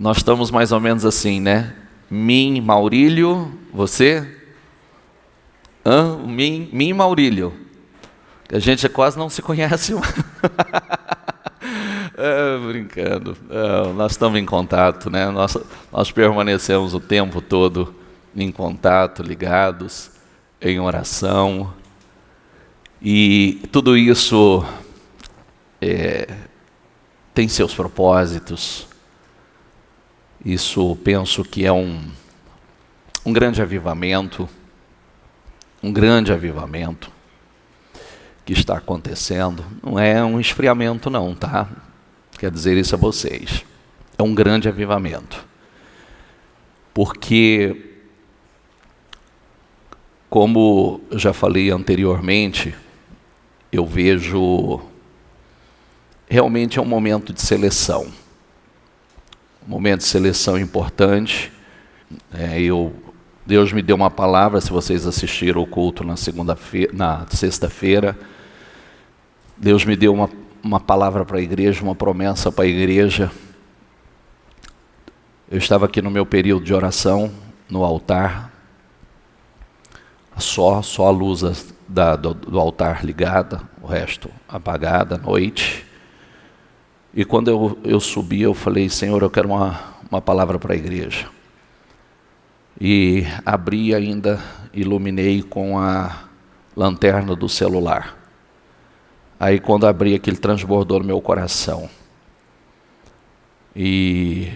Nós estamos mais ou menos assim, né? Mim, Maurílio, você? Mim, Maurílio. A gente quase não se conhece. Brincando. Nós estamos em contato, né? Nós permanecemos o tempo todo em contato, ligados, em oração. E tudo isso tem seus propósitos. Isso penso que é um grande avivamento, que está acontecendo. Não é um esfriamento não, tá? Quer dizer isso a vocês. É um grande avivamento. Porque, como eu já falei anteriormente, eu vejo realmente é um momento de seleção. Um momento de seleção importante. Deus me deu uma palavra, se vocês assistiram o culto na sexta-feira, Deus me deu uma palavra para a igreja, uma promessa para a igreja. Eu estava aqui no meu período de oração, no altar, só a luz do altar ligada, o resto apagada à noite. E quando eu subi, eu falei, Senhor, eu quero uma palavra para a igreja. E abri ainda, iluminei com a lanterna do celular. Aí quando abri, aquilo transbordou no meu coração. E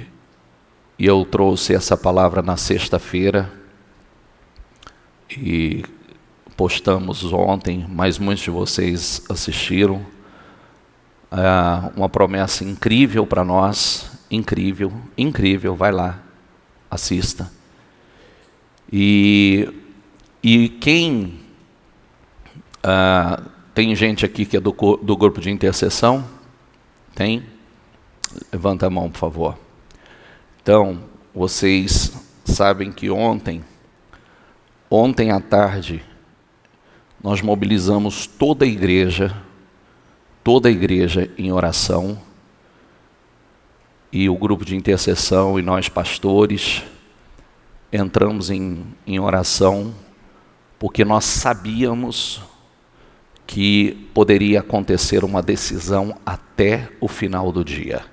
eu trouxe essa palavra na sexta-feira. E postamos ontem, mas muitos de vocês assistiram. Uma promessa incrível para nós, incrível, vai lá, assista. E quem, tem gente aqui que é do grupo de intercessão? Tem? Levanta a mão, por favor. Então, vocês sabem que ontem à tarde, nós mobilizamos toda a igreja em oração, e o grupo de intercessão e nós pastores entramos em oração, porque nós sabíamos que poderia acontecer uma decisão até o final do dia.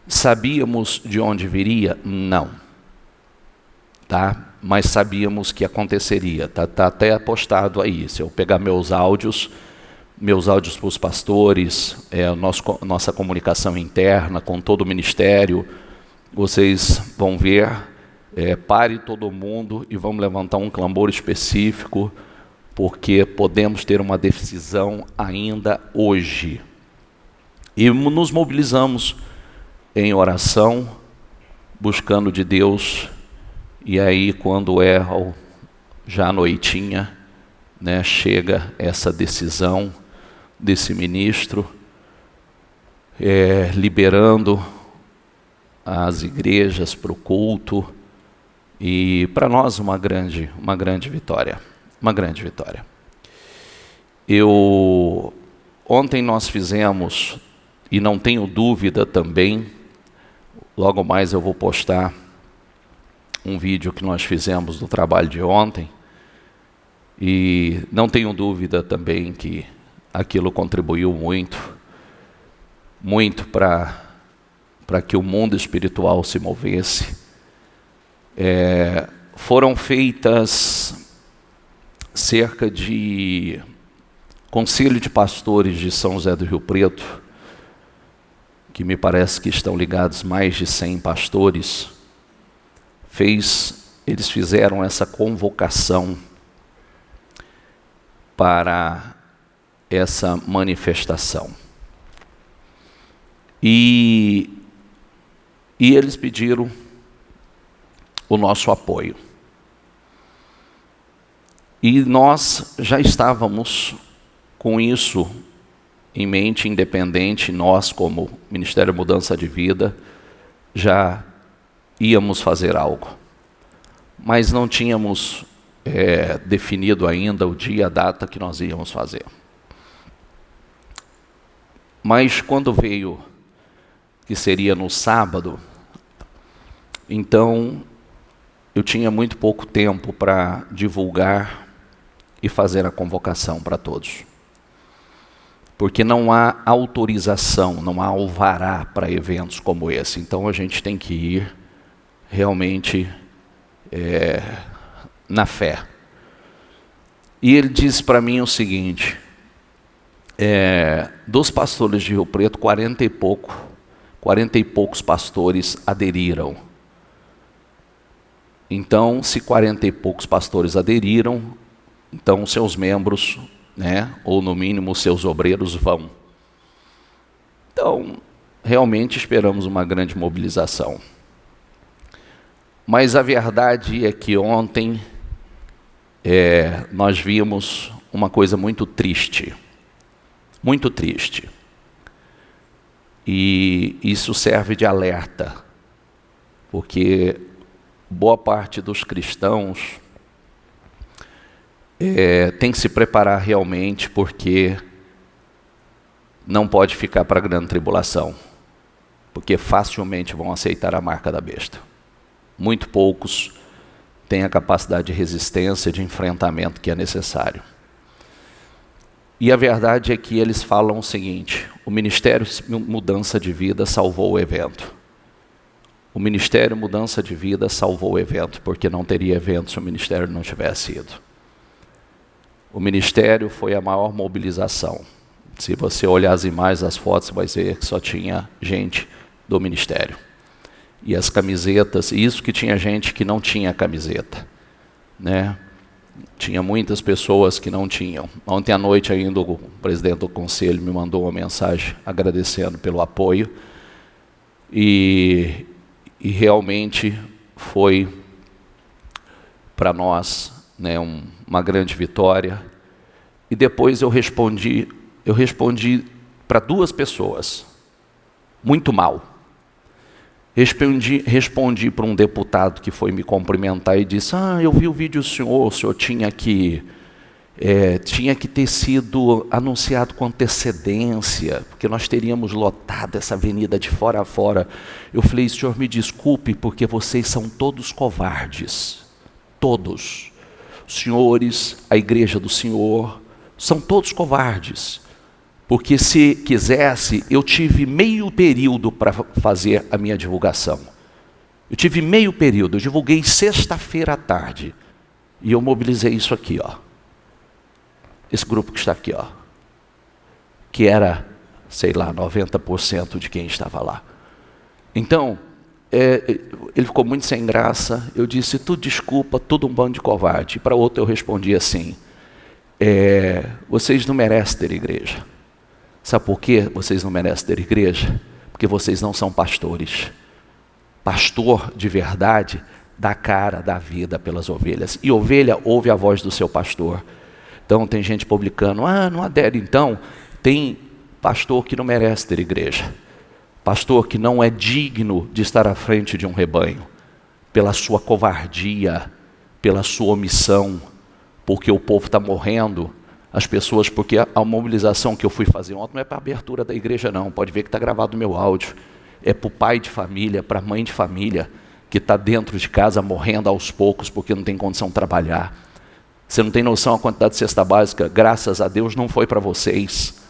Sabíamos de onde viria? Não. Tá? Mas sabíamos que aconteceria. Tá até postado aí. Se eu pegar meus áudios para os pastores, nossa comunicação interna com todo o ministério, vocês vão ver, pare todo mundo e vamos levantar um clamor específico, porque podemos ter uma decisão ainda hoje. E nos mobilizamos em oração, buscando de Deus, e aí quando já à noitinha, né, chega essa decisão desse ministro, liberando as igrejas para o culto, e para nós uma grande vitória. Ontem nós fizemos, e não tenho dúvida também, logo mais eu vou postar um vídeo que nós fizemos do trabalho de ontem, e não tenho dúvida também que aquilo contribuiu muito para que o mundo espiritual se movesse. Foram feitas cerca de Conselho de Pastores de São José do Rio Preto, que me parece que estão ligados mais de 100 pastores, eles fizeram essa convocação para essa manifestação. E eles pediram o nosso apoio. E nós já estávamos com isso em mente, independente, nós como Ministério Mudança de Vida, já íamos fazer algo. Mas não tínhamos definido ainda o dia, a data que nós íamos fazer. Mas quando veio que seria no sábado, Então, eu tinha muito pouco tempo para divulgar e fazer a convocação para todos. Porque não há autorização, não há alvará para eventos como esse. Então, a gente tem que ir realmente na fé. E ele diz para mim o seguinte, dos pastores de Rio Preto, 40 e poucos pastores aderiram. Então, se 40 e poucos pastores aderiram, então seus membros, né, ou no mínimo seus obreiros vão. Então, realmente esperamos uma grande mobilização. Mas a verdade é que ontem nós vimos uma coisa muito triste. Muito triste. E isso serve de alerta, porque boa parte dos cristãos tem que se preparar realmente, porque não pode ficar para a grande tribulação, porque facilmente vão aceitar a marca da besta. Muito poucos têm a capacidade de resistência, de enfrentamento que é necessário. E a verdade é que eles falam o seguinte, o Ministério Mudança de Vida salvou o evento. O Ministério Mudança de Vida salvou o evento, porque não teria evento se o Ministério não tivesse ido. O Ministério foi a maior mobilização. Se você olhar as imagens, as fotos, você vai ver que só tinha gente do Ministério. E as camisetas, isso que tinha gente que não tinha camiseta, né? Tinha muitas pessoas que não tinham. Ontem à noite ainda o presidente do conselho me mandou uma mensagem agradecendo pelo apoio. E realmente foi para nós, né, uma grande vitória. E depois eu respondi para 2 pessoas, muito mal. Respondi para um deputado que foi me cumprimentar e disse, eu vi o vídeo do senhor, o senhor tinha que ter sido anunciado com antecedência, porque nós teríamos lotado essa avenida de fora a fora. Eu falei, senhor, me desculpe, porque vocês são todos covardes, todos. Os senhores, a igreja do senhor, são todos covardes. Porque se quisesse, eu tive meio período para fazer a minha divulgação. Eu tive meio período, eu divulguei sexta-feira à tarde. E eu mobilizei isso aqui, ó. Esse grupo que está aqui, ó. Que era, sei lá, 90% de quem estava lá. Então, ele ficou muito sem graça. Eu disse, tu desculpa, tudo um bando de covarde. E para outro eu respondi assim, vocês não merecem ter igreja. Sabe por quê vocês não merecem ter igreja? Porque vocês não são pastores. Pastor de verdade dá cara, dá vida pelas ovelhas. E ovelha ouve a voz do seu pastor. Então tem gente publicando, não adere então. Tem pastor que não merece ter igreja. Pastor que não é digno de estar à frente de um rebanho. Pela sua covardia, pela sua omissão, porque o povo está morrendo. As pessoas, porque a mobilização que eu fui fazer ontem não é para a abertura da igreja não, pode ver que está gravado no meu áudio, é para o pai de família, para a mãe de família, que está dentro de casa morrendo aos poucos, porque não tem condição de trabalhar. Você não tem noção da quantidade de cesta básica, graças a Deus não foi para vocês,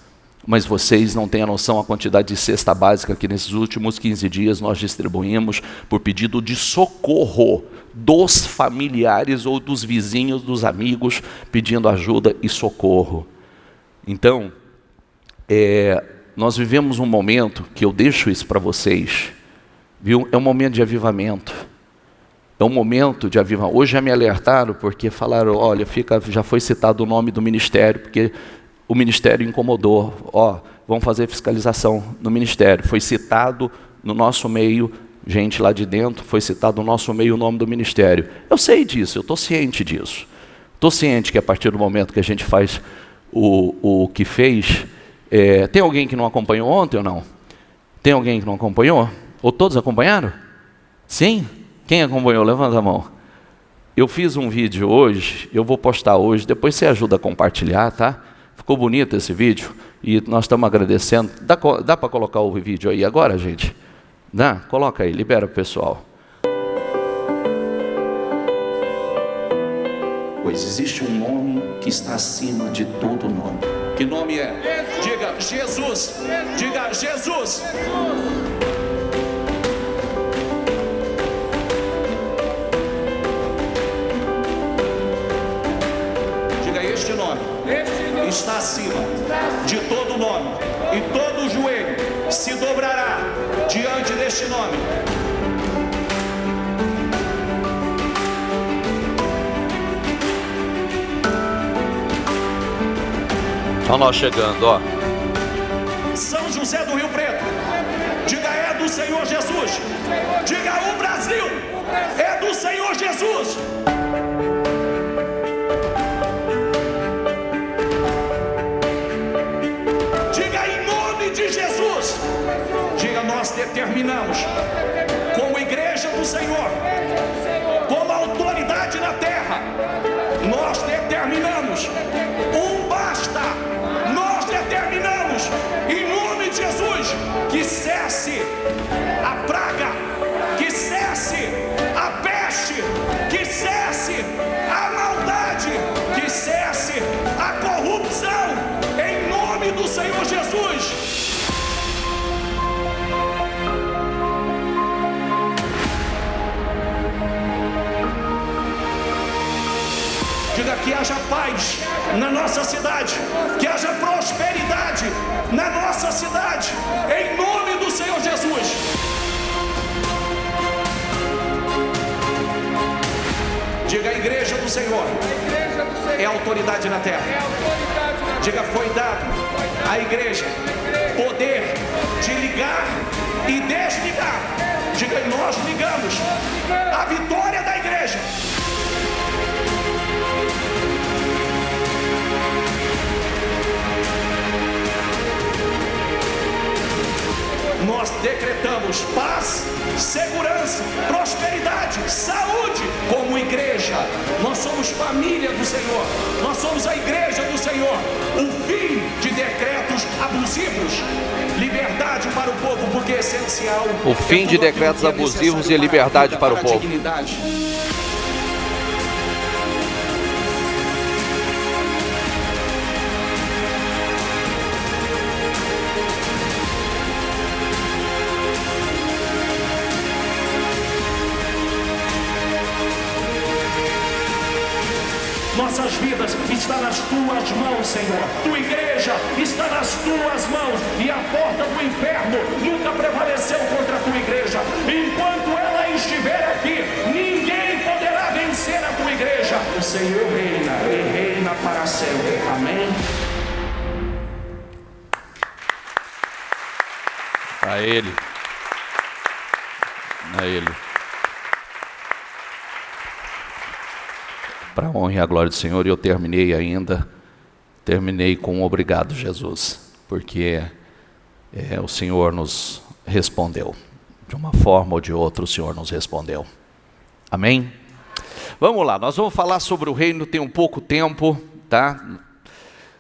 mas vocês não têm a noção da quantidade de cesta básica que nesses últimos 15 dias nós distribuímos por pedido de socorro, dos familiares ou dos vizinhos, dos amigos, pedindo ajuda e socorro. Então, nós vivemos um momento, que eu deixo isso para vocês, viu? É um momento de avivamento. É um momento de avivamento. Hoje já me alertaram, porque falaram, olha, já foi citado o nome do ministério, porque o ministério incomodou. Vamos fazer fiscalização no ministério. Foi citado no nosso meio, gente lá de dentro, foi citado no nosso meio o nome do ministério. Eu sei disso, eu estou ciente disso. Estou ciente que a partir do momento que a gente faz o que fez... tem alguém que não acompanhou ontem ou não? Tem alguém que não acompanhou? Ou todos acompanharam? Sim? Quem acompanhou? Levanta a mão. Eu fiz um vídeo hoje, eu vou postar hoje, depois você ajuda a compartilhar, tá? Ficou bonito esse vídeo e nós estamos agradecendo. Dá para colocar o vídeo aí agora, gente? Coloca aí, libera o pessoal. coisa: existe um nome que está acima de todo nome. Que nome é? Diga Jesus. Diga Jesus. Diga: este nome está acima de todo nome, e todo joelho se dobrará diante deste nome. Olha nós chegando, ó. São José do Rio Preto. Diga: é do Senhor Jesus. Diga: o Brasil é do Senhor Jesus. Diga: em nome de Jesus. Diga: nós determinamos, como igreja do Senhor, como autoridade na terra, nós determinamos um basta. Nós determinamos, em nome de Jesus, que cesse a praga, que cesse a peste, que cesse a maldade, que cesse a corrupção, em nome do Senhor Jesus. Diga: que haja paz na nossa cidade, que haja prosperidade na nossa cidade, em nome do Senhor Jesus. Diga: a igreja do Senhor é autoridade na terra. Diga: foi dado à igreja poder de ligar e desligar. Diga: e nós ligamos a vitória da igreja. Nós decretamos paz, segurança, prosperidade, saúde como igreja. Nós somos família do Senhor. Nós somos a igreja do Senhor. O fim de decretos abusivos. Liberdade para o povo, porque é essencial. O fim de decretos abusivos e liberdade para o povo. Nossas vidas estão nas tuas mãos, Senhor. Tua igreja está nas tuas mãos. E a porta do inferno nunca prevaleceu contra a tua igreja. Enquanto ela estiver aqui, ninguém poderá vencer a tua igreja. O Senhor reina e reina para sempre. Amém. A Ele. A Ele. Para a honra e a glória do Senhor, eu terminei com um obrigado, Jesus, porque o Senhor nos respondeu, de uma forma ou de outra o Senhor nos respondeu, amém? Vamos lá, nós vamos falar sobre o reino, tem um pouco tempo, tá?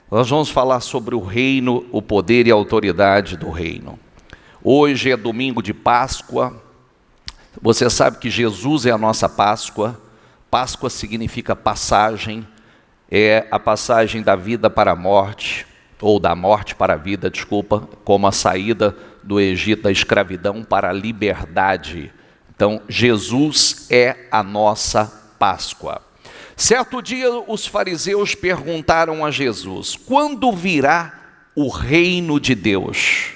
Nós vamos falar sobre o reino, o poder e a autoridade do reino. Hoje é domingo de Páscoa, você sabe que Jesus é a nossa Páscoa. Páscoa significa passagem, é a passagem da vida para a morte, ou da morte para a vida, desculpa, como a saída do Egito, da escravidão para a liberdade. Então, Jesus é a nossa Páscoa. Certo dia, os fariseus perguntaram a Jesus: quando virá o reino de Deus?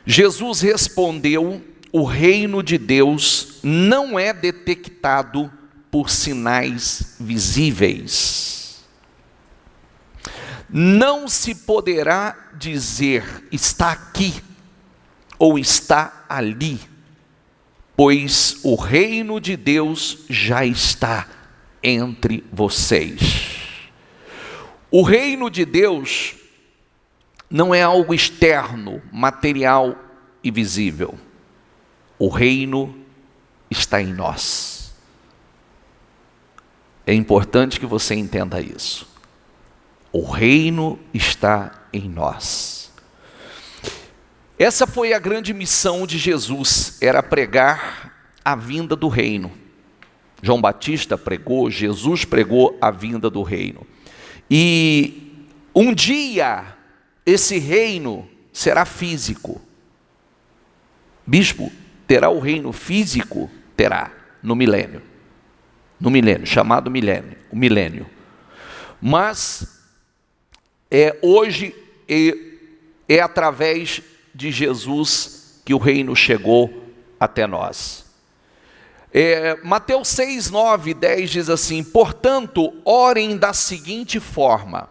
Jesus respondeu: o reino de Deus não é detectado por sinais visíveis. Não se poderá dizer está aqui ou está ali, pois o reino de Deus já está entre vocês. O reino de Deus não é algo externo, material e visível. O reino está em nós. É importante que você entenda isso. O reino está em nós. Essa foi a grande missão de Jesus, era pregar a vinda do reino. João Batista pregou, Jesus pregou a vinda do reino. E um dia esse reino será físico. Bispo, terá o reino físico? Terá, no milênio. No milênio, chamado milênio, o milênio. Mas hoje é através de Jesus que o reino chegou até nós. Mateus 6, 9, 10 diz assim: portanto, orem da seguinte forma: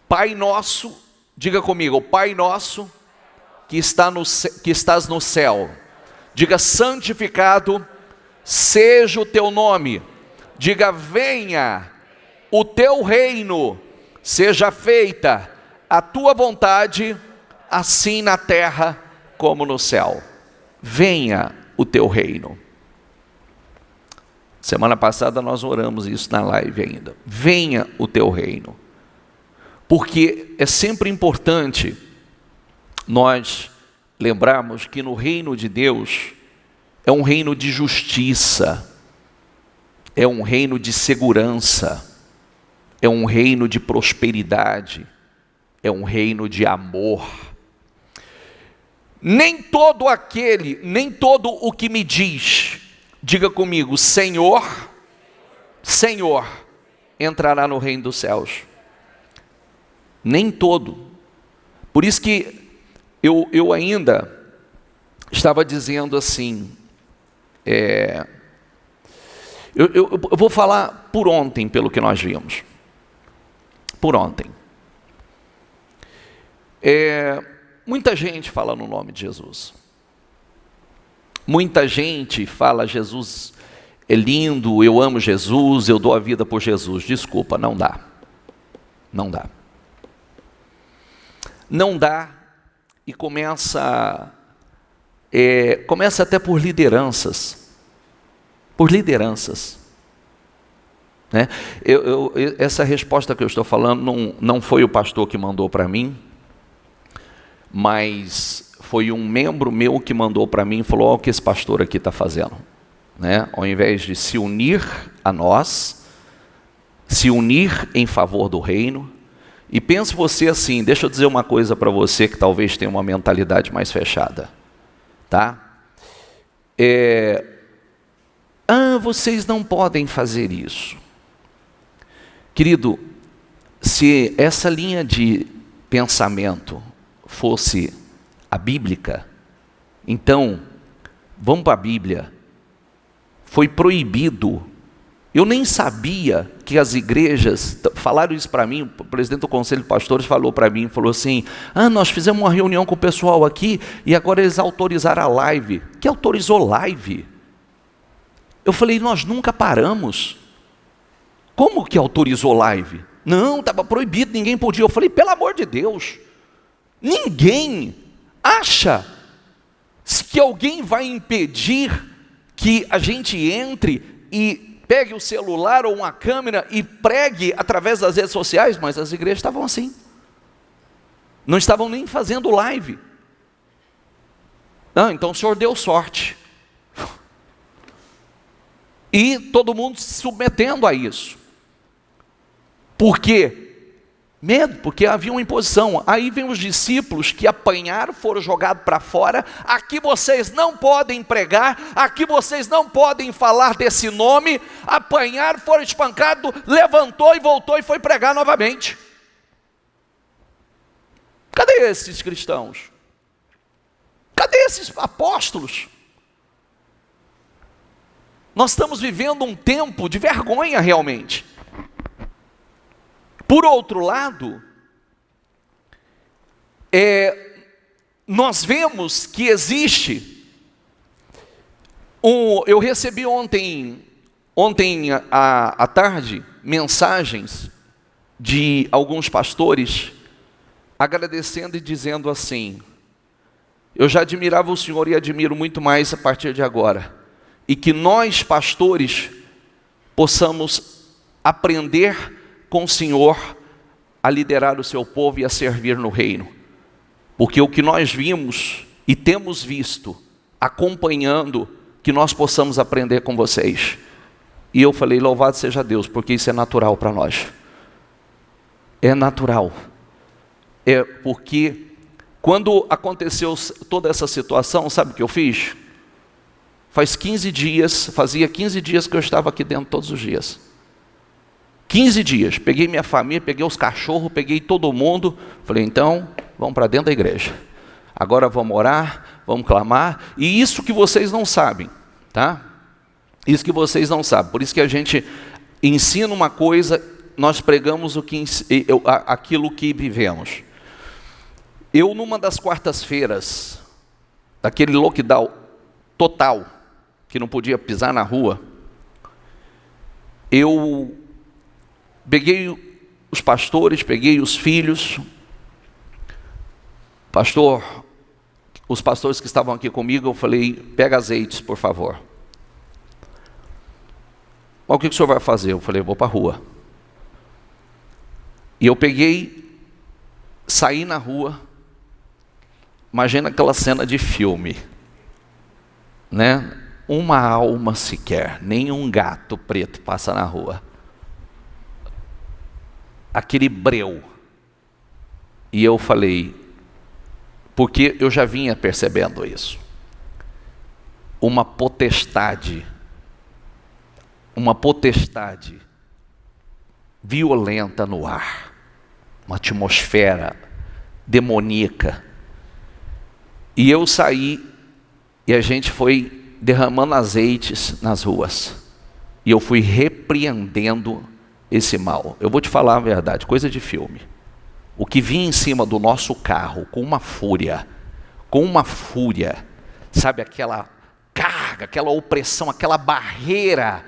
Pai nosso, diga comigo, Pai nosso que estás no céu, diga santificado seja o teu nome, diga venha o teu reino, seja feita a tua vontade, assim na terra como no céu. Venha o teu reino. Semana passada nós oramos isso na live ainda. Venha o teu reino. Porque é sempre importante nós lembrarmos que no reino de Deus é um reino de justiça, é um reino de segurança, é um reino de prosperidade, é um reino de amor. Nem todo o que me diz, diga comigo, Senhor, Senhor, entrará no reino dos céus. Nem todo. Por isso que eu ainda estava dizendo assim, eu vou falar por ontem, pelo que nós vimos. Por ontem. Muita gente fala no nome de Jesus. Muita gente fala, Jesus é lindo, eu amo Jesus, eu dou a vida por Jesus. Desculpa, não dá. Não dá. Não dá, e começa até por lideranças. Por lideranças. Né? Essa resposta que eu estou falando não foi o pastor que mandou para mim, mas foi um membro meu que mandou para mim e falou: olha o que esse pastor aqui está fazendo. Né? Ao invés de se unir a nós, se unir em favor do reino. E pense você assim, deixa eu dizer uma coisa para você que talvez tenha uma mentalidade mais fechada. Tá? Vocês não podem fazer isso. Querido, se essa linha de pensamento fosse a bíblica, então, vamos para a Bíblia. Foi proibido. Eu nem sabia que as igrejas, falaram isso para mim, o presidente do Conselho de Pastores falou para mim, falou assim: nós fizemos uma reunião com o pessoal aqui, e agora eles autorizaram a live. Que autorizou live? Eu falei: nós nunca paramos. Como que autorizou live? Não, estava proibido, ninguém podia. Eu falei: pelo amor de Deus, ninguém acha que alguém vai impedir que a gente entre e pegue o celular ou uma câmera e pregue através das redes sociais? Mas as igrejas estavam assim. Não estavam nem fazendo live. Então o senhor deu sorte. E todo mundo se submetendo a isso. Por quê? Medo, porque havia uma imposição. Aí vem os discípulos que apanharam, foram jogados para fora. Aqui vocês não podem pregar, aqui vocês não podem falar desse nome. Apanharam, foram espancados, levantou e voltou e foi pregar novamente. Cadê esses cristãos? Cadê esses apóstolos? Nós estamos vivendo um tempo de vergonha realmente. Por outro lado, nós vemos que existe eu recebi ontem à tarde mensagens de alguns pastores agradecendo e dizendo assim: eu já admirava o senhor e admiro muito mais a partir de agora, e que nós pastores possamos aprender com o Senhor a liderar o seu povo e a servir no reino, porque o que nós vimos e temos visto, acompanhando que nós possamos aprender com vocês. E eu falei, louvado seja Deus, porque isso é natural para nós. É natural. É porque quando aconteceu toda essa situação, sabe o que eu fiz? Fazia 15 dias que eu estava aqui dentro todos os dias. 15 dias, peguei minha família, peguei os cachorros, peguei todo mundo, falei, então, vamos para dentro da igreja. Agora vamos orar, vamos clamar, e isso que vocês não sabem, tá? Isso que vocês não sabem, por isso que a gente ensina uma coisa, nós pregamos aquilo que vivemos. Eu, numa das quartas-feiras, daquele lockdown total, que não podia pisar na rua, eu peguei os pastores, peguei os filhos, os pastores que estavam aqui comigo, eu falei, pega azeites, por favor. Mas o que o senhor vai fazer? Eu falei, vou para a rua. E eu peguei, saí na rua, imagina aquela cena de filme, né? Uma alma sequer, nem um gato preto passa na rua. Aquele breu. E eu falei, porque eu já vinha percebendo isso. Uma potestade violenta no ar. Uma atmosfera demoníaca. E eu saí e a gente foi derramando azeites nas ruas. E eu fui repreendendo esse mal. Eu vou te falar a verdade, coisa de filme. O que vinha em cima do nosso carro com uma fúria, sabe, aquela carga, aquela opressão, aquela barreira,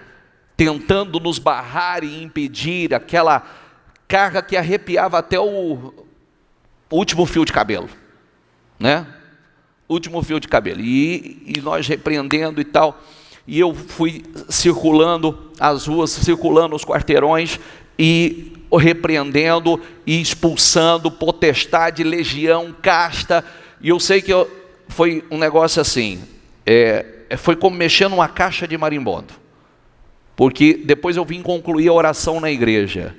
tentando nos barrar e impedir, aquela carga que arrepiava até o último fio de cabelo, né? Último fio de cabelo, e nós repreendendo e tal, e eu fui circulando as ruas, circulando os quarteirões, e repreendendo, e expulsando potestade, legião, casta, e eu sei que foi um negócio assim, foi como mexer numa caixa de marimbondo, porque depois eu vim concluir a oração na igreja,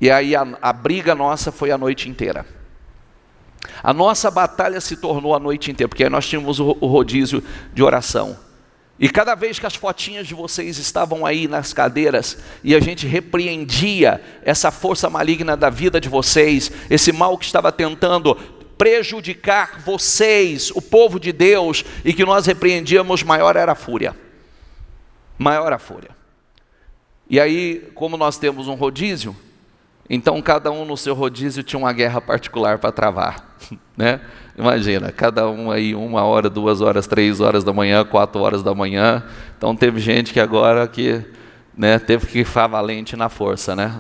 e aí a briga nossa foi a noite inteira. A nossa batalha se tornou a noite inteira, porque aí nós tínhamos o rodízio de oração. E cada vez que as fotinhas de vocês estavam aí nas cadeiras, e a gente repreendia essa força maligna da vida de vocês, esse mal que estava tentando prejudicar vocês, o povo de Deus, e que nós repreendíamos, maior era a fúria. Maior a fúria. E aí, como nós temos um rodízio, então cada um no seu rodízio tinha uma guerra particular para travar, né? Imagina, cada um aí 1 hora, 2 horas, 3 horas da manhã, 4 horas da manhã. Então teve gente que agora né, teve que ficar valente na força, né?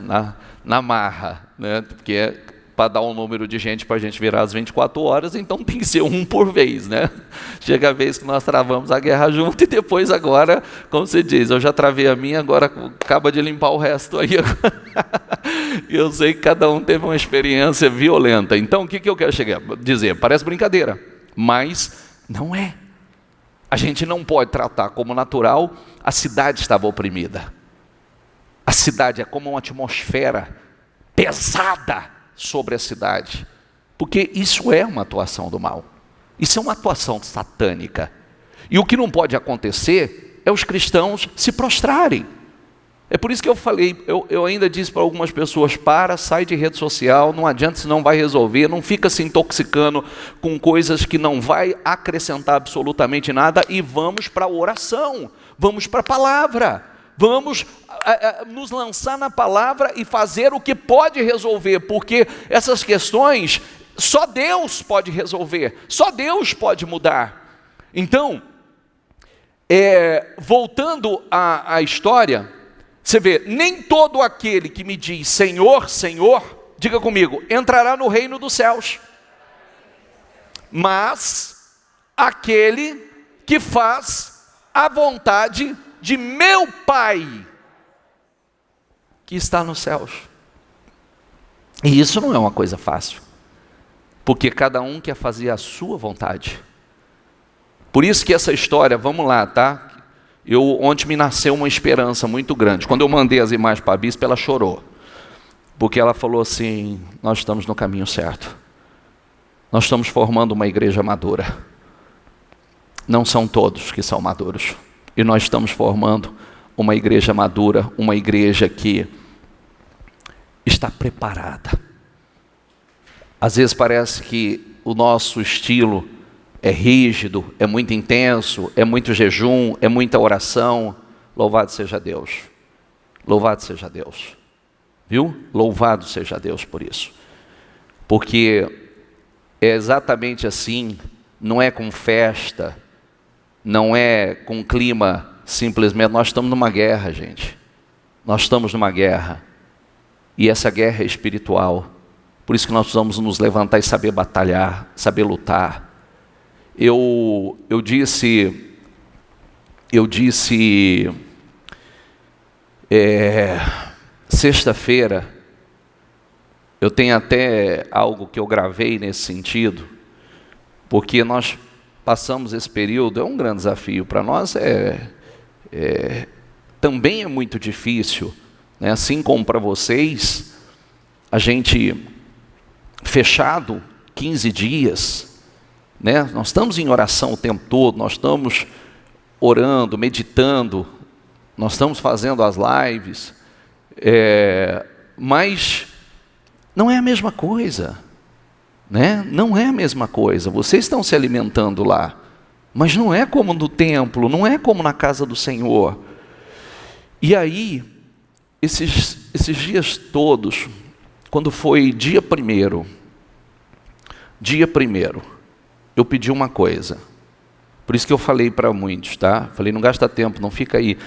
Na marra, né? Porque para dar um número de gente para a gente virar as 24 horas, então tem que ser um por vez, né? Chega a vez que nós travamos a guerra junto e depois agora, como você diz, eu já travei a minha, agora acaba de limpar o resto aí. Eu sei que cada um teve uma experiência violenta. Então o que eu quero dizer? Parece brincadeira, mas não é. A gente não pode tratar como natural. A cidade estava oprimida. A cidade é como uma atmosfera pesada sobre a cidade, porque isso é uma atuação do mal, isso é uma atuação satânica, e o que não pode acontecer é os cristãos se prostrarem. É por isso que eu falei, eu ainda disse para algumas pessoas, sai de rede social, não adianta, senão vai resolver, não fica se intoxicando com coisas que não vai acrescentar absolutamente nada, e vamos para a oração, vamos para a palavra, vamos nos lançar na palavra e fazer o que pode resolver, porque essas questões só Deus pode resolver, só Deus pode mudar. Então, voltando à história, você vê, nem todo aquele que me diz Senhor, Senhor, diga comigo, entrará no reino dos céus, mas aquele que faz a vontade de meu Pai que está nos céus. E isso não é uma coisa fácil, porque cada um quer fazer a sua vontade. Por isso que essa história, vamos lá, tá? Ontem me nasceu uma esperança muito grande. Quando eu mandei as imagens para a bispa, ela chorou. Porque ela falou assim, nós estamos no caminho certo. Nós estamos formando uma igreja madura. Não são todos que são maduros. E nós estamos formando uma igreja madura, uma igreja que está preparada. Às vezes parece que o nosso estilo é rígido, é muito intenso, é muito jejum, é muita oração. Louvado seja Deus. Louvado seja Deus. Viu? Louvado seja Deus por isso. Porque é exatamente assim, não é com festa, não é com clima simplesmente. Nós estamos numa guerra, gente. Nós estamos numa guerra. E essa guerra é espiritual. Por isso que nós precisamos nos levantar e saber batalhar, saber lutar. Eu disse sexta-feira, eu tenho até algo que eu gravei nesse sentido, porque nós passamos esse período, é um grande desafio para nós, também é muito difícil, né? Assim como para vocês, a gente fechado 15 dias, né? Nós estamos em oração o tempo todo, nós estamos orando, meditando, nós estamos fazendo as lives, mas não é a mesma coisa, né? Não é a mesma coisa. Vocês estão se alimentando lá, mas não é como no templo, não é como na casa do Senhor. E aí, esses dias todos, quando foi dia primeiro, eu pedi uma coisa. Por isso que eu falei para muitos, tá? Falei, não gasta tempo, não fica aí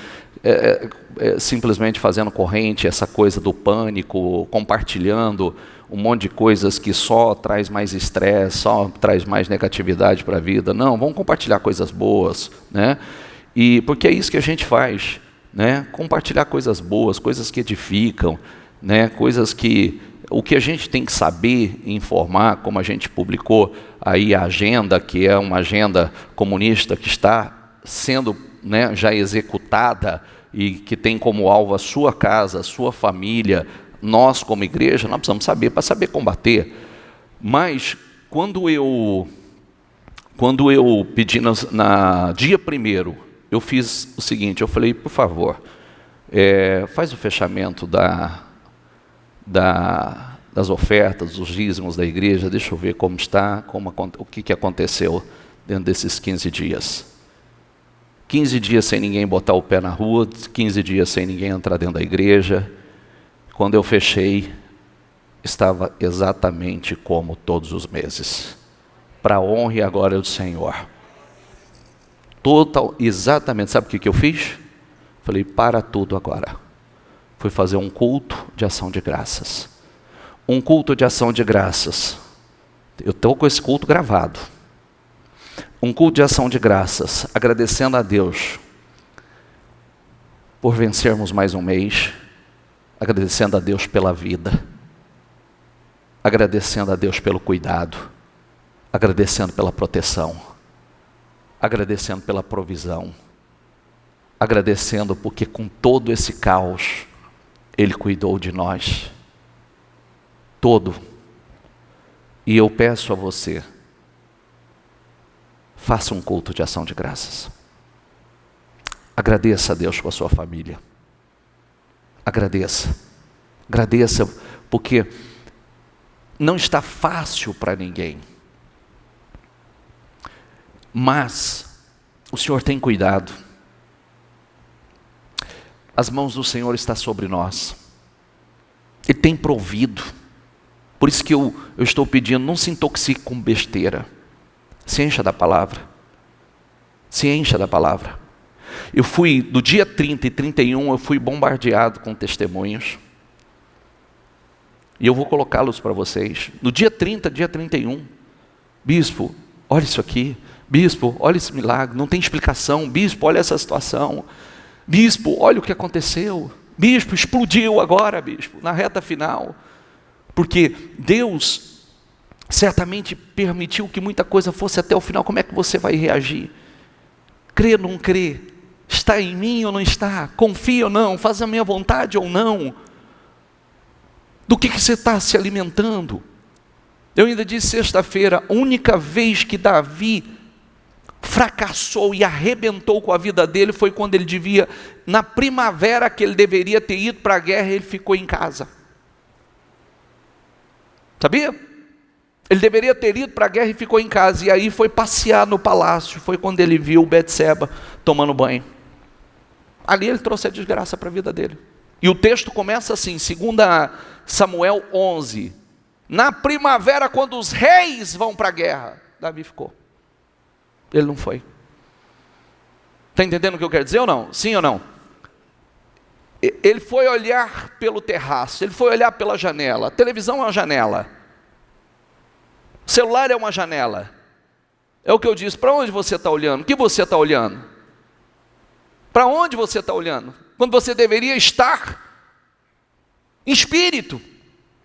simplesmente fazendo corrente, essa coisa do pânico, compartilhando um monte de coisas que só traz mais estresse, só traz mais negatividade para a vida. Não, vamos compartilhar coisas boas, né? E porque é isso que a gente faz, né? Compartilhar coisas boas, coisas que edificam, né? Coisas que o que a gente tem que saber e informar, como a gente publicou aí a agenda, que é uma agenda comunista que está sendo, né, já executada e que tem como alvo a sua casa, a sua família. Nós como igreja, nós precisamos saber para saber combater. Mas quando eu pedi na dia primeiro, eu fiz o seguinte, eu falei, por favor, faz o fechamento das ofertas, dos dízimos da igreja, deixa eu ver como está, o que aconteceu dentro desses 15 dias. 15 dias sem ninguém botar o pé na rua, 15 dias sem ninguém entrar dentro da igreja. Quando eu fechei, estava exatamente como todos os meses. Para a honra e a glória do Senhor. Exatamente, sabe o que eu fiz? Falei, para tudo agora. Fui fazer um culto de ação de graças. Um culto de ação de graças. Eu estou com esse culto gravado. Um culto de ação de graças, agradecendo a Deus por vencermos mais um mês, agradecendo a Deus pela vida, agradecendo a Deus pelo cuidado, agradecendo pela proteção, agradecendo pela provisão, agradecendo porque com todo esse caos, Ele cuidou de nós, todo. E eu peço a você, faça um culto de ação de graças. Agradeça a Deus com a sua família. Agradeça. Agradeça, porque não está fácil para ninguém. Mas o Senhor tem cuidado. As mãos do Senhor estão sobre nós. Ele tem provido. Por isso que eu estou pedindo, não se intoxique com besteira. Se encha da palavra. Se encha da palavra. Eu fui, do dia 30 e 31, eu fui bombardeado com testemunhos. E eu vou colocá-los para vocês. No dia 30, dia 31. Bispo, olha isso aqui. Bispo, olha esse milagre. Não tem explicação. Bispo, olha essa situação. Bispo, olha o que aconteceu. Bispo, explodiu agora, bispo, na reta final. Porque Deus certamente permitiu que muita coisa fosse até o final. Como é que você vai reagir? Crê ou não crê? Está em mim ou não está? Confia ou não? Faz a minha vontade ou não? Do que você está se alimentando? Eu ainda disse sexta-feira, a única vez que Davi fracassou e arrebentou com a vida dele foi quando ele devia, na primavera que ele deveria ter ido para a guerra, ele ficou em casa. Sabia? Ele deveria ter ido para a guerra e ficou em casa, e aí foi passear no palácio, foi quando ele viu Betseba tomando banho. Ali ele trouxe a desgraça para a vida dele. E o texto começa assim, 2 Samuel 11, na primavera quando os reis vão para a guerra, Davi ficou. Ele não foi. Está entendendo o que eu quero dizer ou não? Sim ou não? Ele foi olhar pelo terraço, ele foi olhar pela janela. A televisão é uma janela, o celular é uma janela. É o que eu disse, para onde você está olhando? O que você está olhando? Para onde você está olhando? Quando você deveria estar em espírito,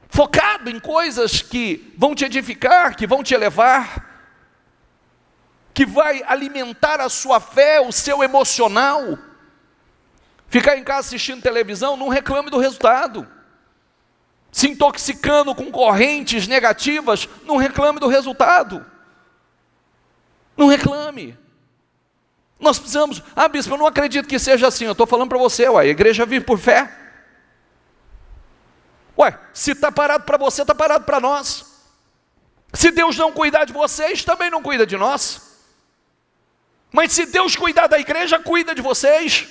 focado em coisas que vão te edificar, que vão te elevar, que vai alimentar a sua fé, o seu emocional. Ficar em casa assistindo televisão, não reclame do resultado. Se intoxicando com correntes negativas, não reclame do resultado. Não reclame. Nós precisamos, bispo, eu não acredito que seja assim, eu estou falando para você, a igreja vive por fé. Se está parado para você, está parado para nós. Se Deus não cuidar de vocês, também não cuida de nós. Mas se Deus cuidar da igreja, cuida de vocês.